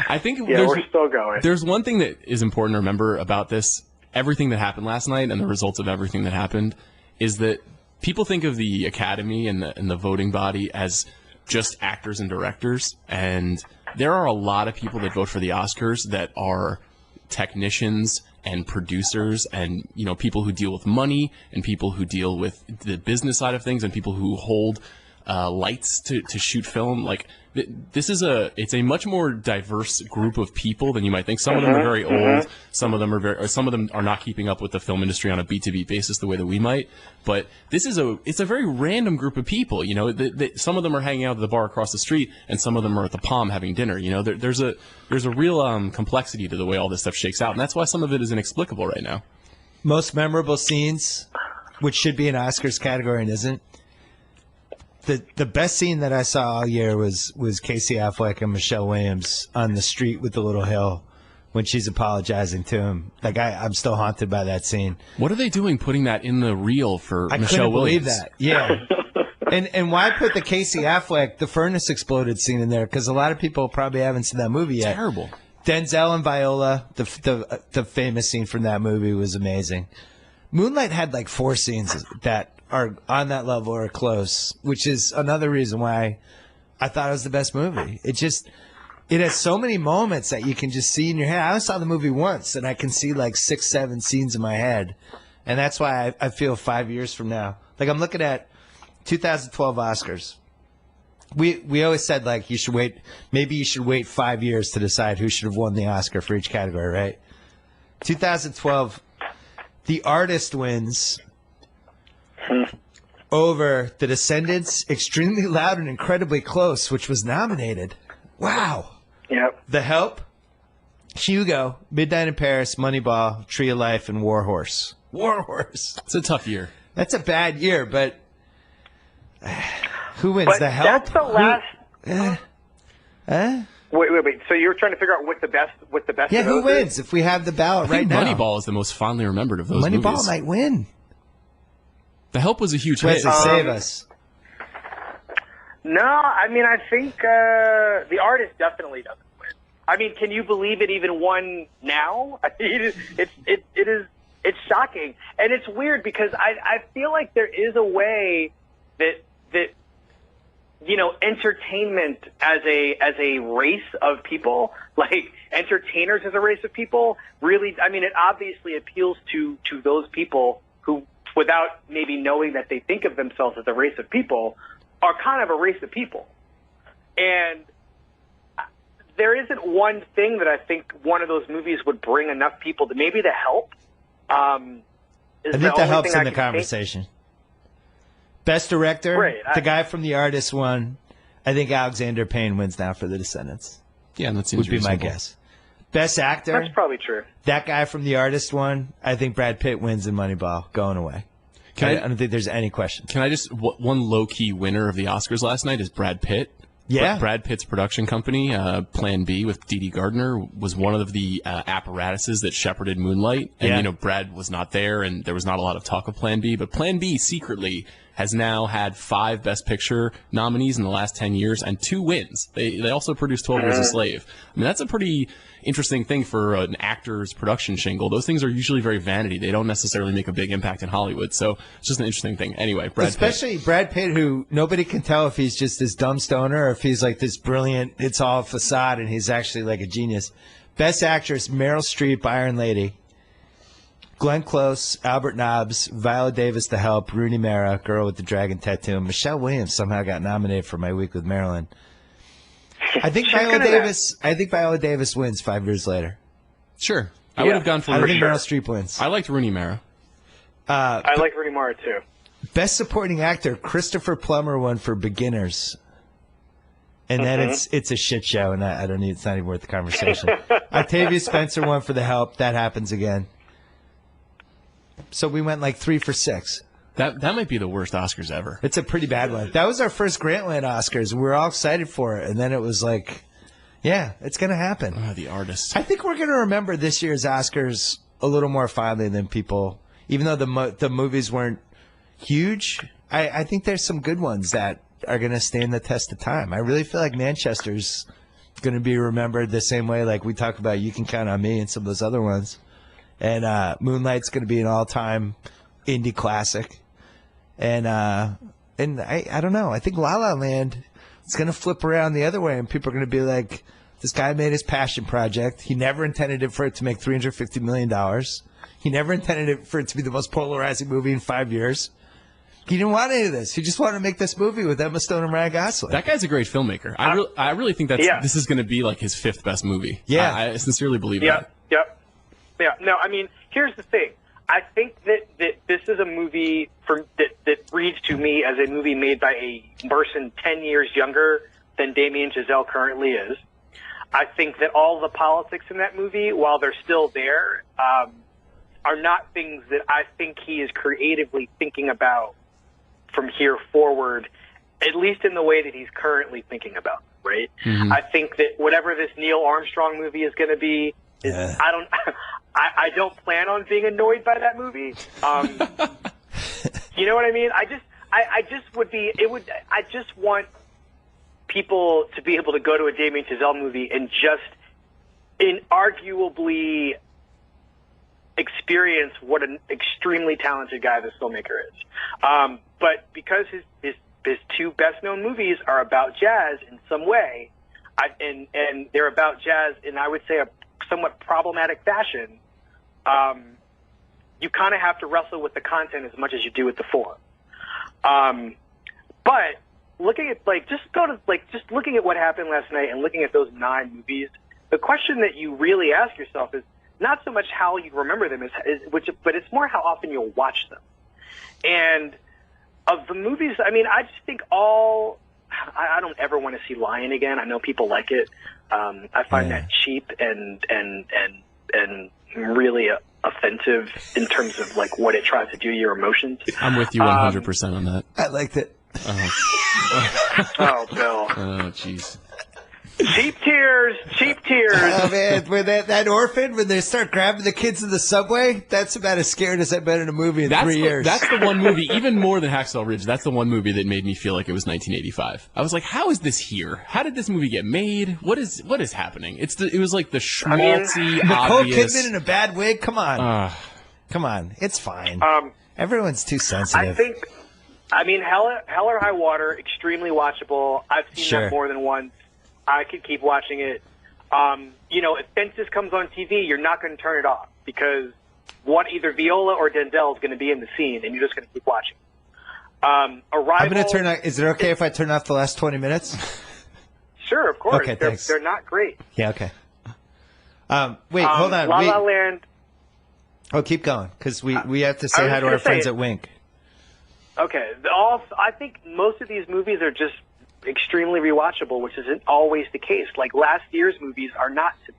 I think we're still going. There's one thing that is important to remember about this, everything that happened last night and the results of everything that happened, is that people think of the Academy and the voting body as just actors and directors, and there are a lot of people that vote for the Oscars that are technicians and producers and people who deal with money and people who deal with the business side of things and people who hold lights to shoot film. Like it's a much more diverse group of people than you might think. Some of them are very old, some of them are not keeping up with the film industry on a B2B basis the way that we might. But it's a very random group of people. Some of them are hanging out at the bar across the street, and some of them are at the Palm having dinner. There's a real complexity to the way all this stuff shakes out, and that's why some of it is inexplicable right now. Most memorable scenes, which should be an Oscars category and isn't. The best scene that I saw all year was Casey Affleck and Michelle Williams on the street with the little hill when she's apologizing to him. Like I'm still haunted by that scene. What are they doing putting that in the reel for Michelle Williams? I couldn't believe that. Yeah. And why put the Casey Affleck, the furnace exploded scene in there? Because a lot of people probably haven't seen that movie yet. Terrible. Denzel and Viola, the famous scene from that movie was amazing. Moonlight had like 4 scenes that are on that level or close, which is another reason why I thought it was the best movie. It has so many moments that you can just see in your head. I only saw the movie once, and I can see like 6, 7 scenes in my head. And that's why I feel 5 years from now. Like I'm looking at 2012 Oscars. We always said like you should wait 5 years to decide who should have won the Oscar for each category, right? 2012, The Artist wins over The Descendants, Extremely Loud and Incredibly Close, which was nominated. Wow. Yep. The Help, Hugo, Midnight in Paris, Moneyball, Tree of Life, and War Horse. War Horse. It's a tough year. That's a bad year, but who wins? But The Help? That's the last. Wait. So you're trying to figure out what the best? Yeah, who wins? If we have the ballot right now, Moneyball is the most fondly remembered of those movies. Moneyball might win. The Help was a huge hit. Wesley, save us. No, I mean I think The Artist definitely doesn't win. I mean, can you believe it even won now? It's shocking, and it's weird because I feel like there is a way that entertainment as a race of people, like entertainers as a race of people, really, I mean, it obviously appeals to those people who, without maybe knowing that they think of themselves as a race of people, are kind of a race of people. And there isn't one thing that I think one of those movies would bring enough people to. Maybe The Help. I think The Help's in the conversation. Best director, right, the guy from The Artist won. I think Alexander Payne wins now for The Descendants. Yeah, that seems would be my guess. Best actor, that's probably true. That guy from The Artist won. I think Brad Pitt wins in Moneyball, going away. I don't think there's any question. Can I just one low key winner of the Oscars last night is Brad Pitt. Yeah, Brad Pitt's production company, Plan B with Dee Dee Gardner, was one of the apparatuses that shepherded Moonlight. And Brad was not there, and there was not a lot of talk of Plan B. But Plan B secretly has now had 5 Best Picture nominees in the last 10 years and 2 wins. They also produced 12 Years a Slave. I mean, that's a pretty interesting thing for an actor's production shingle. Those things are usually very vanity. They don't necessarily make a big impact in Hollywood. So it's just an interesting thing. Anyway, Especially Brad Pitt, who nobody can tell if he's just this dumb stoner or if he's like this brilliant, it's all facade, and he's actually like a genius. Best Actress, Meryl Streep, Iron Lady. Glenn Close, Albert Nobbs, Viola Davis, The Help, Rooney Mara, Girl with the Dragon Tattoo, and Michelle Williams somehow got nominated for My Week with Marilyn. I think Viola Davis wins 5 years later. Sure. I would have gone for I think sure. Meryl Streep wins. I liked Rooney Mara. I like Rooney Mara, too. Best Supporting Actor, Christopher Plummer won for Beginners. And then it's a shit show, and I don't need. It's not even worth the conversation. Octavia Spencer won for The Help. That happens again. So we went like 3 for 6. That might be the worst Oscars ever. It's a pretty bad one. That was our first Grantland Oscars. We were all excited for it, and then it was like, yeah, it's going to happen. The artist. I think we're going to remember this year's Oscars a little more fondly than people, even though the movies weren't huge. I think there's some good ones that are going to stand the test of time. I really feel like Manchester's going to be remembered the same way like we talk about You Can Count on Me and some of those other ones. And Moonlight's going to be an all-time indie classic. And I don't know. I think La La Land is going to flip around the other way, and people are going to be like, this guy made his passion project. He never intended it for it to make $350 million. He never intended it for it to be the most polarizing movie in 5 years. He didn't want any of this. He just wanted to make this movie with Emma Stone and Ryan Gosling. That guy's a great filmmaker. I really think this is going to be like his 5th best movie. Yeah. I sincerely believe that. Yep. Yeah. No, I mean, here's the thing. I think that this is a movie that reads to me as a movie made by a person 10 years younger than Damien Chazelle currently is. I think that all the politics in that movie, while they're still there, are not things that I think he is creatively thinking about from here forward, at least in the way that he's currently thinking about, right? Mm-hmm. I think that whatever this Neil Armstrong movie is going to be, I don't plan on being annoyed by that movie. You know what I mean? I just want people to be able to go to a Damien Chazelle movie and just inarguably experience what an extremely talented guy this filmmaker is. But because his 2 best-known movies are about jazz in some way, and they're about jazz in, I would say, a somewhat problematic fashion, you kind of have to wrestle with the content as much as you do with the form. But looking at just looking at what happened last night and looking at those 9 movies, the question that you really ask yourself is not so much how you remember them, but it's more how often you'll watch them. And of the movies, I mean, I just think I don't ever want to see Lion again. I know people like it. I find that cheap and really offensive in terms of like what it tries to do to your emotions. I'm with you 100% on that. I liked it. Oh, Bill. Oh, jeez. Cheap tears. Oh man, when that orphan, when they start grabbing the kids in the subway, that's about as scared as I've been in a movie in 3 years. That's the one movie, even more than Hacksaw Ridge, that's the one movie that made me feel like it was 1985. I was like, how is this here? How did this movie get made? What is happening? It was like the schmaltzy, Nicole obvious. Kidman in a bad wig. Come on, it's fine. Everyone's too sensitive. I mean, Hell or High Water, extremely watchable. I've seen that more than once. I could keep watching it. If Fences comes on TV, you're not going to turn it off because either Viola or Denzel is going to be in the scene, and you're just going to keep watching. Arrival. I'm going to turn. Is it okay if I turn off the last 20 minutes? Sure, of course. Okay, thanks. They're not great. Yeah. Okay. Wait, hold on. La La Land. Oh, keep going because we have to say hi to our friends at Wink. Okay. I think most of these movies are just extremely rewatchable, which isn't always the case. Like last year's movies are not to me.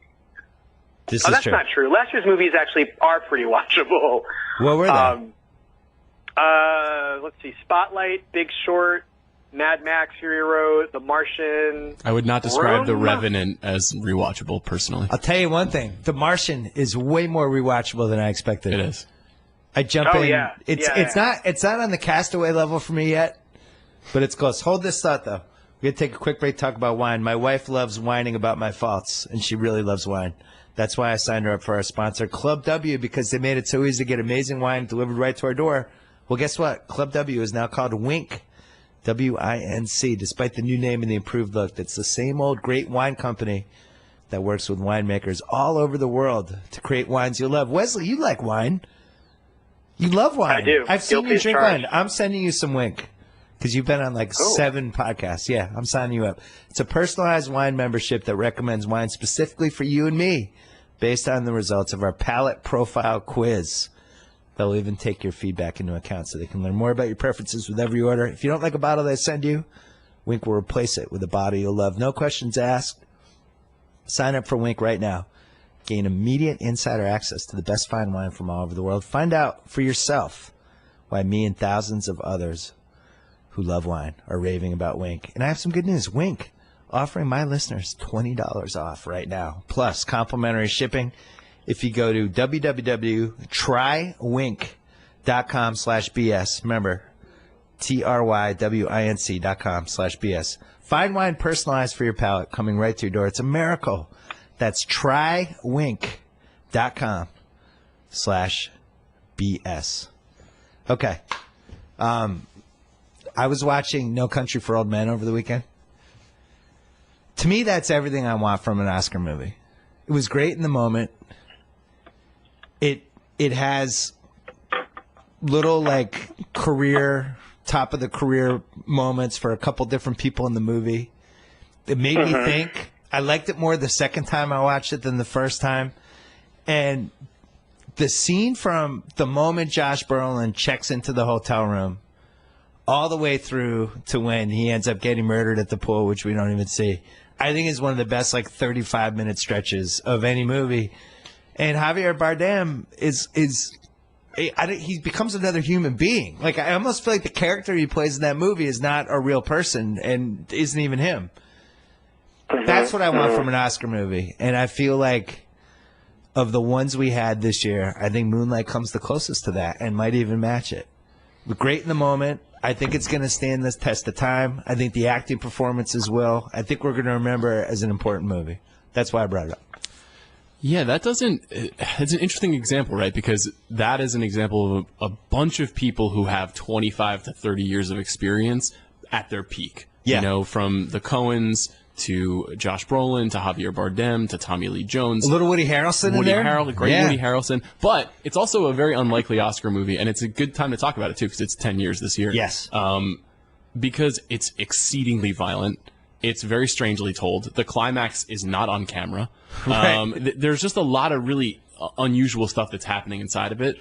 That's not true. Last year's movies actually are pretty watchable. What were they? Let's see: Spotlight, Big Short, Mad Max, Fury Road, The Martian. I would not describe The Revenant as rewatchable personally. I'll tell you one thing: The Martian is way more rewatchable than I expected. It is. I jump in. Yeah. It's not on the Castaway level for me yet, but it's close. Hold this thought though. We're going to take a quick break, talk about wine. My wife loves whining about my faults, and she really loves wine. That's why I signed her up for our sponsor, Club W, because they made it so easy to get amazing wine delivered right to our door. Well, guess what? Club W is now called Wink, W-I-N-C, despite the new name and the improved look. It's the same old great wine company that works with winemakers all over the world to create wines you'll love. Wesley, you like wine. You love wine. I do. I've seen Guilty you drink as charged. wine. I'm sending you some Wink because you've been on like 7 podcasts. Yeah, I'm signing you up. It's a personalized wine membership that recommends wine specifically for you and me based on the results of our palate profile quiz. They'll even take your feedback into account so they can learn more about your preferences with every order. If you don't like a bottle they send you, Wink will replace it with a bottle you'll love. No questions asked. Sign up for Wink right now. Gain immediate insider access to the best fine wine from all over the world. Find out for yourself why me and thousands of others who love wine are raving about Wink. And I have some good news. Wink offering my listeners $20 off right now, plus complimentary shipping if you go to www.trywink.com/BS. Remember, TRYWINC.com/BS. Fine wine personalized for your palate coming right to your door. It's a miracle. That's trywink.com/BS. Okay. I was watching No Country for Old Men over the weekend. To me, that's everything I want from an Oscar movie. It was great in the moment. It has little like top of the career moments for a couple different people in the movie. It made me think. I liked it more the second time I watched it than the first time. And the scene from the moment Josh Brolin checks into the hotel room all the way through to when he ends up getting murdered at the pool, which we don't even see, I think is one of the best like 35-minute stretches of any movie. And Javier Bardem he becomes another human being. Like, I almost feel like the character he plays in that movie is not a real person and isn't even him. That's what I want from an Oscar movie. And I feel like of the ones we had this year, I think Moonlight comes the closest to that and might even match it. But great in the moment. I think it's going to stand this test of time. I think the acting performances will. I think we're going to remember it as an important movie. That's why I brought it up. Yeah, it's an interesting example, right? Because that is an example of a bunch of people who have 25 to 30 years of experience at their peak. Yeah. You know, from the Coens to Josh Brolin to Javier Bardem to Tommy Lee Jones. A little Woody Harrelson in there. Great Woody Harrelson. But it's also a very unlikely Oscar movie, and it's a good time to talk about it, too, because it's 10 years this year. Yes. Because it's exceedingly violent. It's very strangely told. The climax is not on camera. Right. There's just a lot of really unusual stuff that's happening inside of it.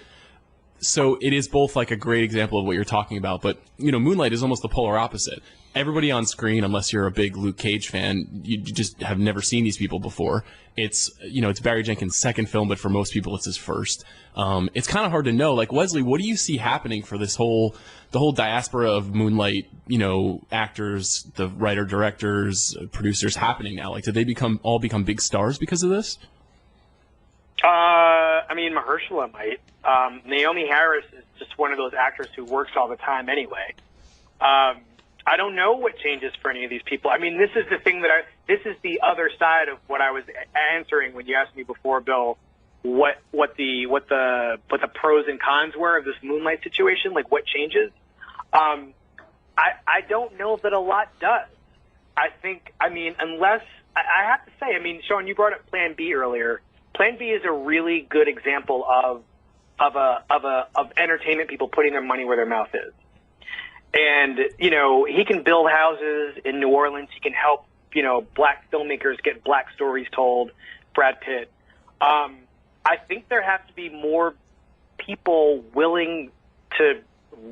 So it is both like a great example of what you're talking about, but Moonlight is almost the polar opposite. Everybody on screen, unless you're a big Luke Cage fan, you just have never seen these people before. It's it's Barry Jenkins' second film, but for most people it's his first. It's kind of hard to know. Like, Wesley, what do you see happening for the whole diaspora of Moonlight, actors, the writer, directors, producers happening now? Like, did they all become big stars because of this? I mean, Mahershala might. Naomi Harris is just one of those actors who works all the time anyway. I don't know what changes for any of these people. I mean, this is the thing this is the other side of what I was answering when you asked me before, Bill, what the pros and cons were of this Moonlight situation, like what changes. I don't know that a lot does. Unless I have to say, Sean, you brought up Plan B earlier. Plan B is a really good example of entertainment people putting their money where their mouth is. And, he can build houses in New Orleans. He can help, black filmmakers get black stories told, Brad Pitt. I think there have to be more people willing to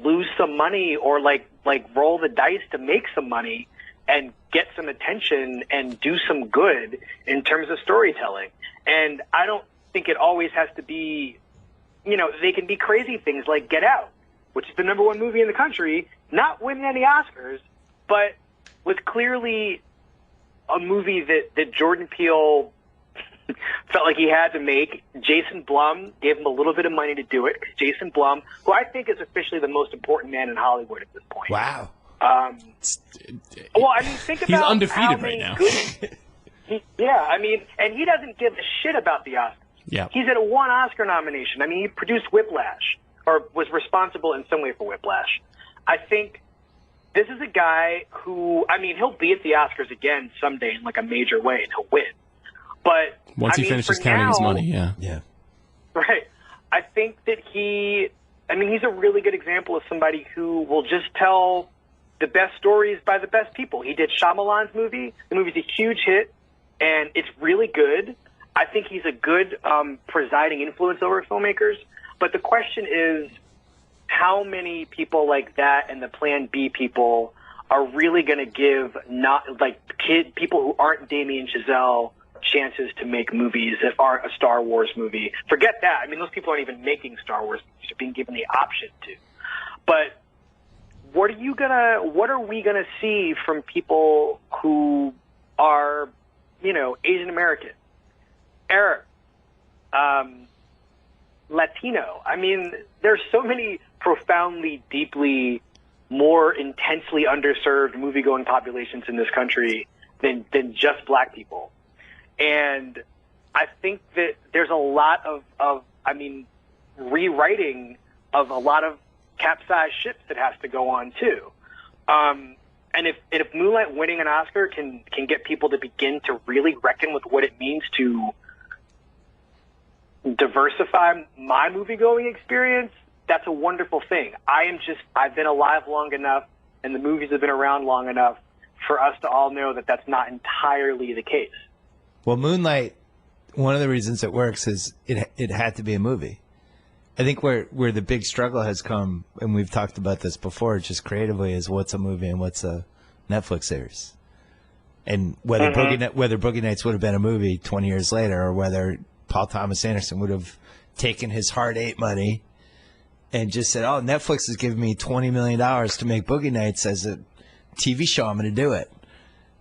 lose some money or like roll the dice to make some money and get some attention and do some good in terms of storytelling. And I don't think it always has to be, they can be crazy things like Get Out, which is the #1 movie in the country, not winning any Oscars, but was clearly a movie that Jordan Peele felt like he had to make. Jason Blum gave him a little bit of money to do it. Jason Blum, who I think is officially the most important man in Hollywood at this point. Wow. Think about he's undefeated right now. And he doesn't give a shit about the Oscars. Yeah. He's at a 1 Oscar nomination. He produced Whiplash, or was responsible in some way for Whiplash. I think this is a guy who, he'll be at the Oscars again someday in like a major way, and he'll win. But once he finishes counting his money, yeah. Right. I think that he I mean, he's a really good example of somebody who will just tell the best stories by the best people. He did Shyamalan's movie. The movie's a huge hit, and it's really good. I think he's a good presiding influence over filmmakers. But the question is, how many people like that and the Plan B people are really going to give people who aren't Damien Chazelle chances to make movies that aren't a Star Wars movie? Forget that. I mean, those people aren't even making Star Wars movies; they're being given the option to. But what are we gonna see from people who are, Asian American, Arab, Latino? I mean, there's so many profoundly, deeply, more intensely underserved movie-going populations in this country than just black people. And I think that there's a lot of rewriting of a lot of capsized ships that has to go on too. And if Moonlight winning an Oscar can get people to begin to really reckon with what it means to diversify my movie-going experience, that's a wonderful thing. I've been alive long enough and the movies have been around long enough for us to all know that that's not entirely the case. Well, Moonlight, one of the reasons it works is it had to be a movie. I think where the big struggle has come, and we've talked about this before, just creatively, is what's a movie and what's a Netflix series. And whether Boogie Nights would have been a movie 20 years later, or whether Paul Thomas Anderson would have taken his Hard Eight money and just said, oh, Netflix is giving me $20 million to make Boogie Nights as a TV show, I'm going to do it.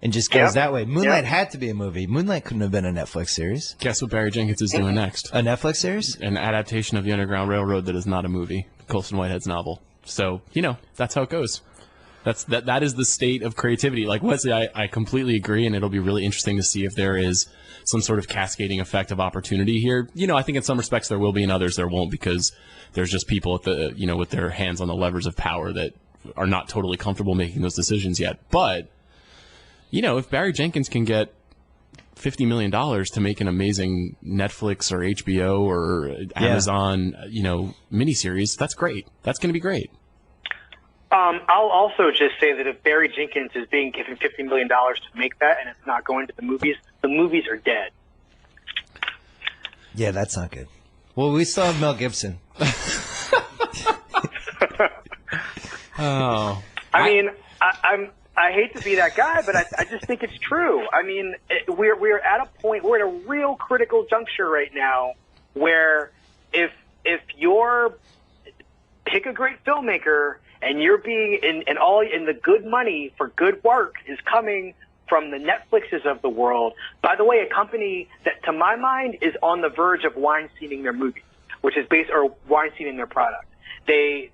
And just goes that way. Moonlight had to be a movie. Moonlight couldn't have been a Netflix series. Guess what Barry Jenkins is doing next? A Netflix series? An adaptation of The Underground Railroad that is not a movie. Colson Whitehead's novel. So, that's how it goes. That is the state of creativity. Like Wesley, I completely agree, and it'll be really interesting to see if there is some sort of cascading effect of opportunity here. I think in some respects there will be, in others there won't, because there's just people at the with their hands on the levers of power that are not totally comfortable making those decisions yet. But if Barry Jenkins can get $50 million to make an amazing Netflix or HBO or Amazon, miniseries, that's great. That's going to be great. I'll also just say that if Barry Jenkins is being given $50 million to make that and it's not going to the movies are dead. Yeah, that's not good. Well, we still have Mel Gibson. Oh. I hate to be that guy, but I just think it's true. I mean, we're at a point, we're at a real critical juncture right now where if you're pick a great filmmaker and you're being in the good money for good work is coming from the Netflixes of the world. By the way, a company that, to my mind, is on the verge of Weinsteining their movies, which is Weinsteining their product. They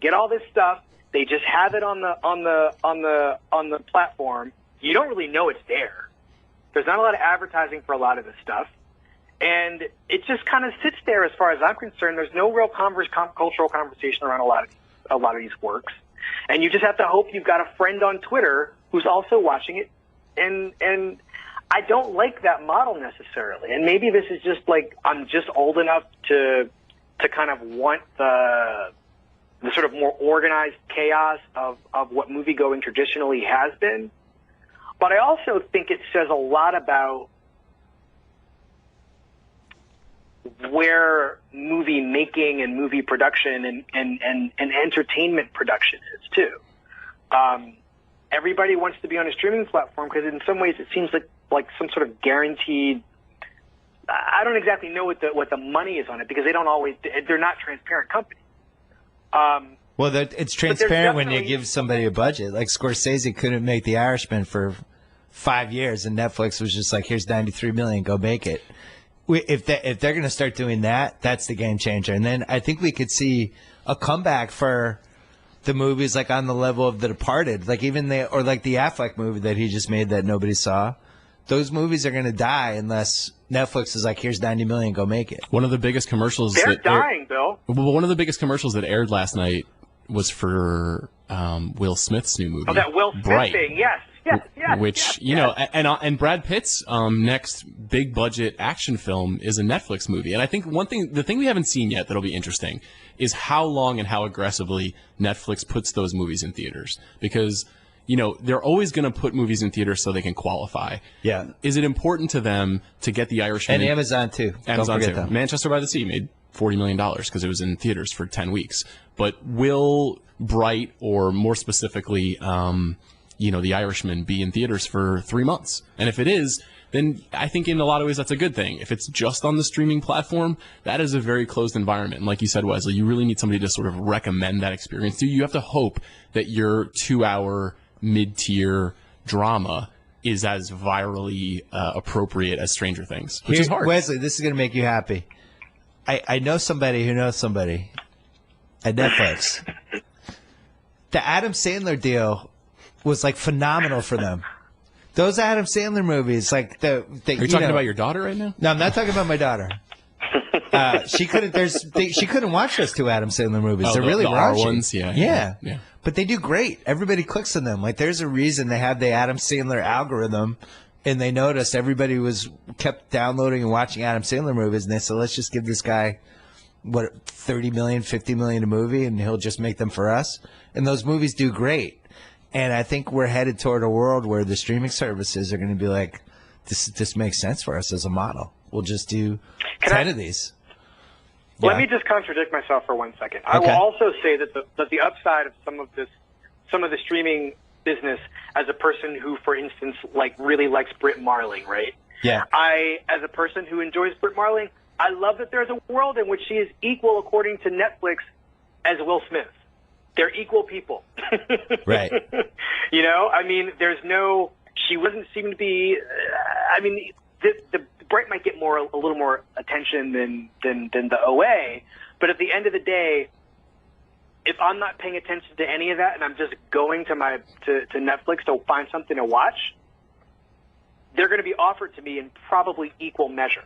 get all this stuff. They just have it on the platform. You don't really know it's there. There's not a lot of advertising for a lot of this stuff, and it just kind of sits there. As far as I'm concerned, there's no real cultural conversation around a lot of these works, and you just have to hope you've got a friend on Twitter who's also watching it, and I don't like that model necessarily. And maybe this is just like I'm just old enough to kind of want the sort of more organized chaos of what movie-going traditionally has been. But I also think it says a lot about where movie making and movie production and entertainment production is, too. Everybody wants to be on a streaming platform because in some ways it seems like some sort of guaranteed. I don't exactly know what the money is on it because they're not transparent companies. Well, it's transparent when you give somebody a budget. Like Scorsese couldn't make The Irishman for 5 years, and Netflix was just like, "Here's $93 million, go make it." If they're going to start doing that, that's the game changer. And then I think we could see a comeback for the movies like on the level of The Departed, like like the Affleck movie that he just made that nobody saw. Those movies are going to die unless Netflix is like, here's $90 million, go make it. One of the biggest commercials. They're dying, Bill. Well, one of the biggest commercials that aired last night was for Will Smith's new movie. Oh, that Will Smith Bright. thing, yes. Which, you know, and Brad Pitt's next big budget action film is a Netflix movie. And I think the thing we haven't seen yet that'll be interesting is how long and how aggressively Netflix puts those movies in theaters. Because, you know, they're always going to put movies in theaters so they can qualify. Yeah. Is it important to them to get The Irishman? And Amazon, too. Amazon, Don't forget too. them. Manchester by the Sea made $40 million because it was in theaters for 10 weeks. But will Bright, or more specifically, you know, The Irishman, be in theaters for 3 months? And if it is, then I think in a lot of ways that's a good thing. If it's just on the streaming platform, that is a very closed environment. And like you said, Wesley, you really need somebody to sort of recommend that experience to you. You have to hope that your 2-hour mid-tier drama is as virally appropriate as Stranger Things, which is hard. Wesley, this is going to make you happy. I know somebody who knows somebody at Netflix. The Adam Sandler deal was like phenomenal for them. Those Adam Sandler movies, like Are you talking about your daughter right now? No, I'm not talking about my daughter. She couldn't watch those two Adam Sandler movies. They're really the raunchy. R ones, yeah. But they do great. Everybody clicks on them. Like there's a reason they have the Adam Sandler algorithm, and they noticed everybody kept downloading and watching Adam Sandler movies, and they said, let's just give this guy what, 30 million, 50 million a movie, and he'll just make them for us. And those movies do great. And I think we're headed toward a world where the streaming services are going to be like, this makes sense for us as a model. We'll just do 10 of these. Let me just contradict myself for 1 second. I will also say that the upside of some of the streaming business, as a person who, for instance, really likes Brit Marling, right? Yeah. As a person who enjoys Brit Marling, I love that there's a world in which she is equal, according to Netflix, as Will Smith. They're equal people. Right. You know, I mean, she wouldn't seem to be, the Bright might get a little more attention than the OA, but at the end of the day, if I'm not paying attention to any of that and I'm just going to Netflix to find something to watch, they're going to be offered to me in probably equal measure.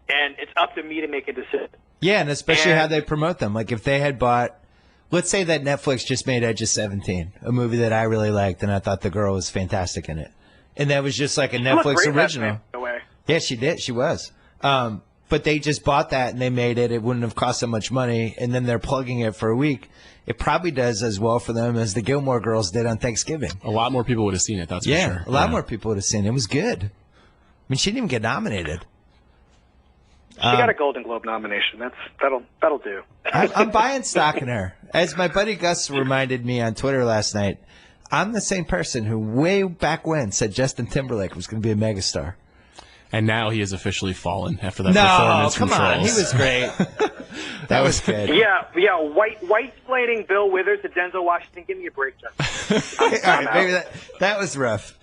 And it's up to me to make a decision. Yeah, and especially how they promote them. Like if they had bought, let's say that Netflix just made Edge of 17, a movie that I really liked, and I thought the girl was fantastic in it. And that was just like a Netflix original. Yeah, she did. She was. But they just bought that and they made it. It wouldn't have cost them much money. And then they're plugging it for a week. It probably does as well for them as the Gilmore Girls did on Thanksgiving. A lot more people would have seen it, that's for sure. Yeah, a lot more people would have seen it. It was good. I mean, she didn't even get nominated. She got a Golden Globe nomination. That'll do. I'm buying stock in her. As my buddy Gus reminded me on Twitter last night, I'm the same person who way back when said Justin Timberlake was going to be a megastar. And now he has officially fallen after that performance from Trolls. No, come on. He was great. That was good. Yeah. White-splaining Bill Withers to Denzel Washington. Give me a break, Justin. All right, maybe that was rough.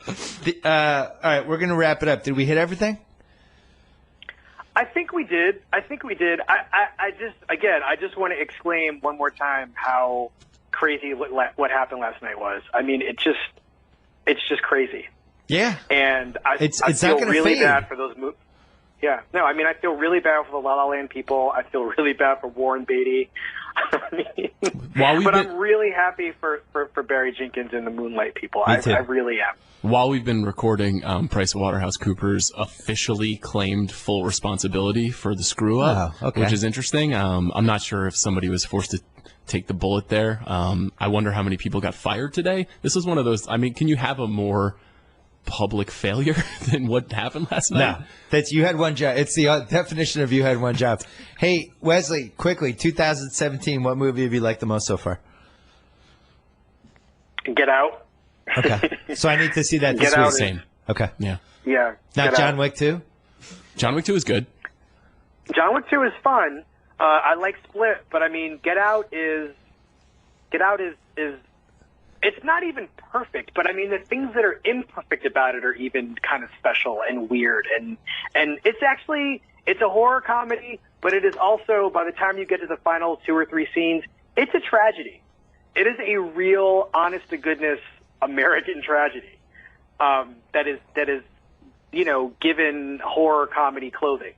All right, we're going to wrap it up. Did we hit everything? I think we did. I just want to exclaim one more time how crazy what happened last night was. I mean, it's just crazy. Yeah. And I feel really bad for those movies. Yeah. No, I mean, I feel really bad for the La La Land people. I feel really bad for Warren Beatty. But I'm really happy for Barry Jenkins and the Moonlight people. I really am. While we've been recording, PricewaterhouseCoopers officially claimed full responsibility for the screw-up, which is interesting. I'm not sure if somebody was forced to take the bullet there. I wonder how many people got fired today. This was one of those, I mean, can you have a more public failure than what happened last night? No, you had one job. It's the definition of you had one job. Hey, Wesley, quickly, 2017, what movie have you liked the most so far? Get Out. Okay. So I need to see that this Get week. Out. Same. Okay. Yeah. Not John Wick 2? John Wick 2 is good. John Wick 2 is fun. I like Split, but I mean, Get Out is it's not even perfect, but I mean, the things that are imperfect about it are even kind of special and weird. And it's a horror comedy, but it is also, by the time you get to the final 2 or 3 scenes, it's a tragedy. It is a real, honest to goodness American tragedy that is, given horror comedy clothing.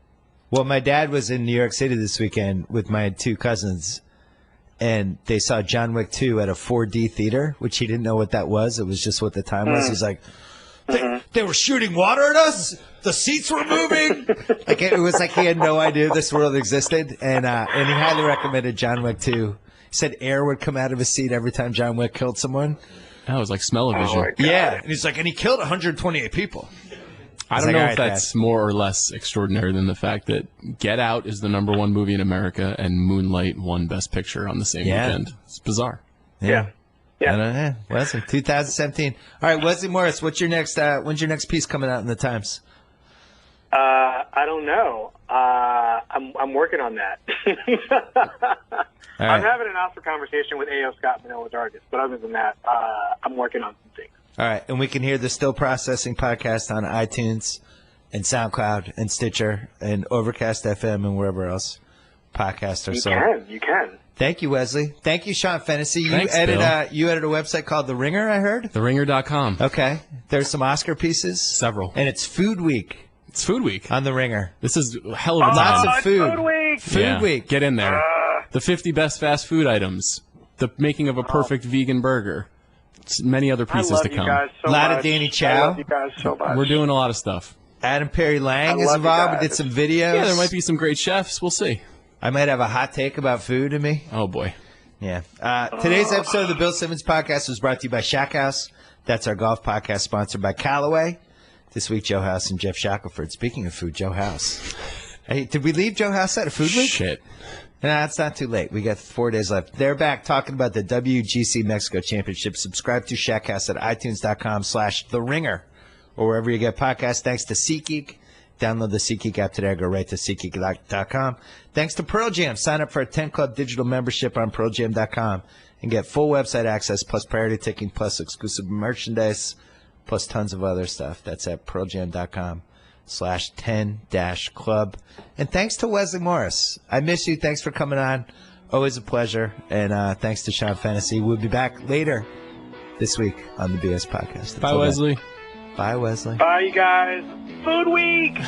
Well, my dad was in New York City this weekend with my 2 cousins, and they saw John Wick 2 at a 4D theater, which he didn't know what that was. It was just what the time was. He's like, they were shooting water at us. The seats were moving. Like it was like he had no idea this world existed, and he highly recommended John Wick 2. He said air would come out of his seat every time John Wick killed someone. That was like smell-o-vision. Yeah, and he's like, and he killed 128 people. I don't know if that's more or less extraordinary than the fact that Get Out is the #1 movie in America and Moonlight won Best Picture on the same weekend. It's bizarre. Yeah. I don't know. Wesley, 2017. All right, Wesley Morris, when's your next piece coming out in the Times? I don't know. I'm working on that. Right. I'm having an awesome conversation with A.O. Scott Manila Dargis, but other than that, I'm working on some things. All right, and we can hear the Still Processing podcast on iTunes and SoundCloud and Stitcher and Overcast FM and wherever else podcasts are sold. You can. Thank you, Wesley. Thank you, Sean Fennessey. Thanks, you edit Bill. a website called The Ringer, I heard? TheRinger.com. Okay. There's some Oscar pieces. Several. And it's Food Week. It's Food Week. On The Ringer. This is a hell of a time. Lots of food. Food Week. Food Week. Get in there. The 50 best fast food items. The making of a perfect vegan burger. Many other pieces to come. I love you guys so A lot much. of Danny Chow. I love you guys so much. We're doing a lot of stuff. Adam Perry Lang I is love you involved. We guys. did some videos. Yeah, there might be some great chefs. We'll see. I might have a hot take about food in me. Oh, boy. Yeah. Today's episode of the Bill Simmons podcast was brought to you by Shack House. That's our golf podcast sponsored by Callaway. This week, Joe House and Jeff Shackelford. Speaking of food, Joe House. Hey, did we leave Joe House out of Food Week? Shit. No, it's not too late. We got 4 days left. They're back talking about the WGC Mexico Championship. Subscribe to Shack House at iTunes.com/The Ringer or wherever you get podcasts. Thanks to SeatGeek. Download the SeatGeek app today or go right to SeatGeek.com. Thanks to Pearl Jam. Sign up for a 10 Club digital membership on PearlJam.com and get full website access plus priority ticking plus exclusive merchandise plus tons of other stuff. That's at PearlJam.com/10-Club. And thanks to Wesley Morris. I miss you. Thanks for coming on. Always a pleasure. And thanks to Sean Fennessey. We'll be back later this week on the BS Podcast. Bye, Wesley. Bye, Wesley. Bye, you guys. Food Week.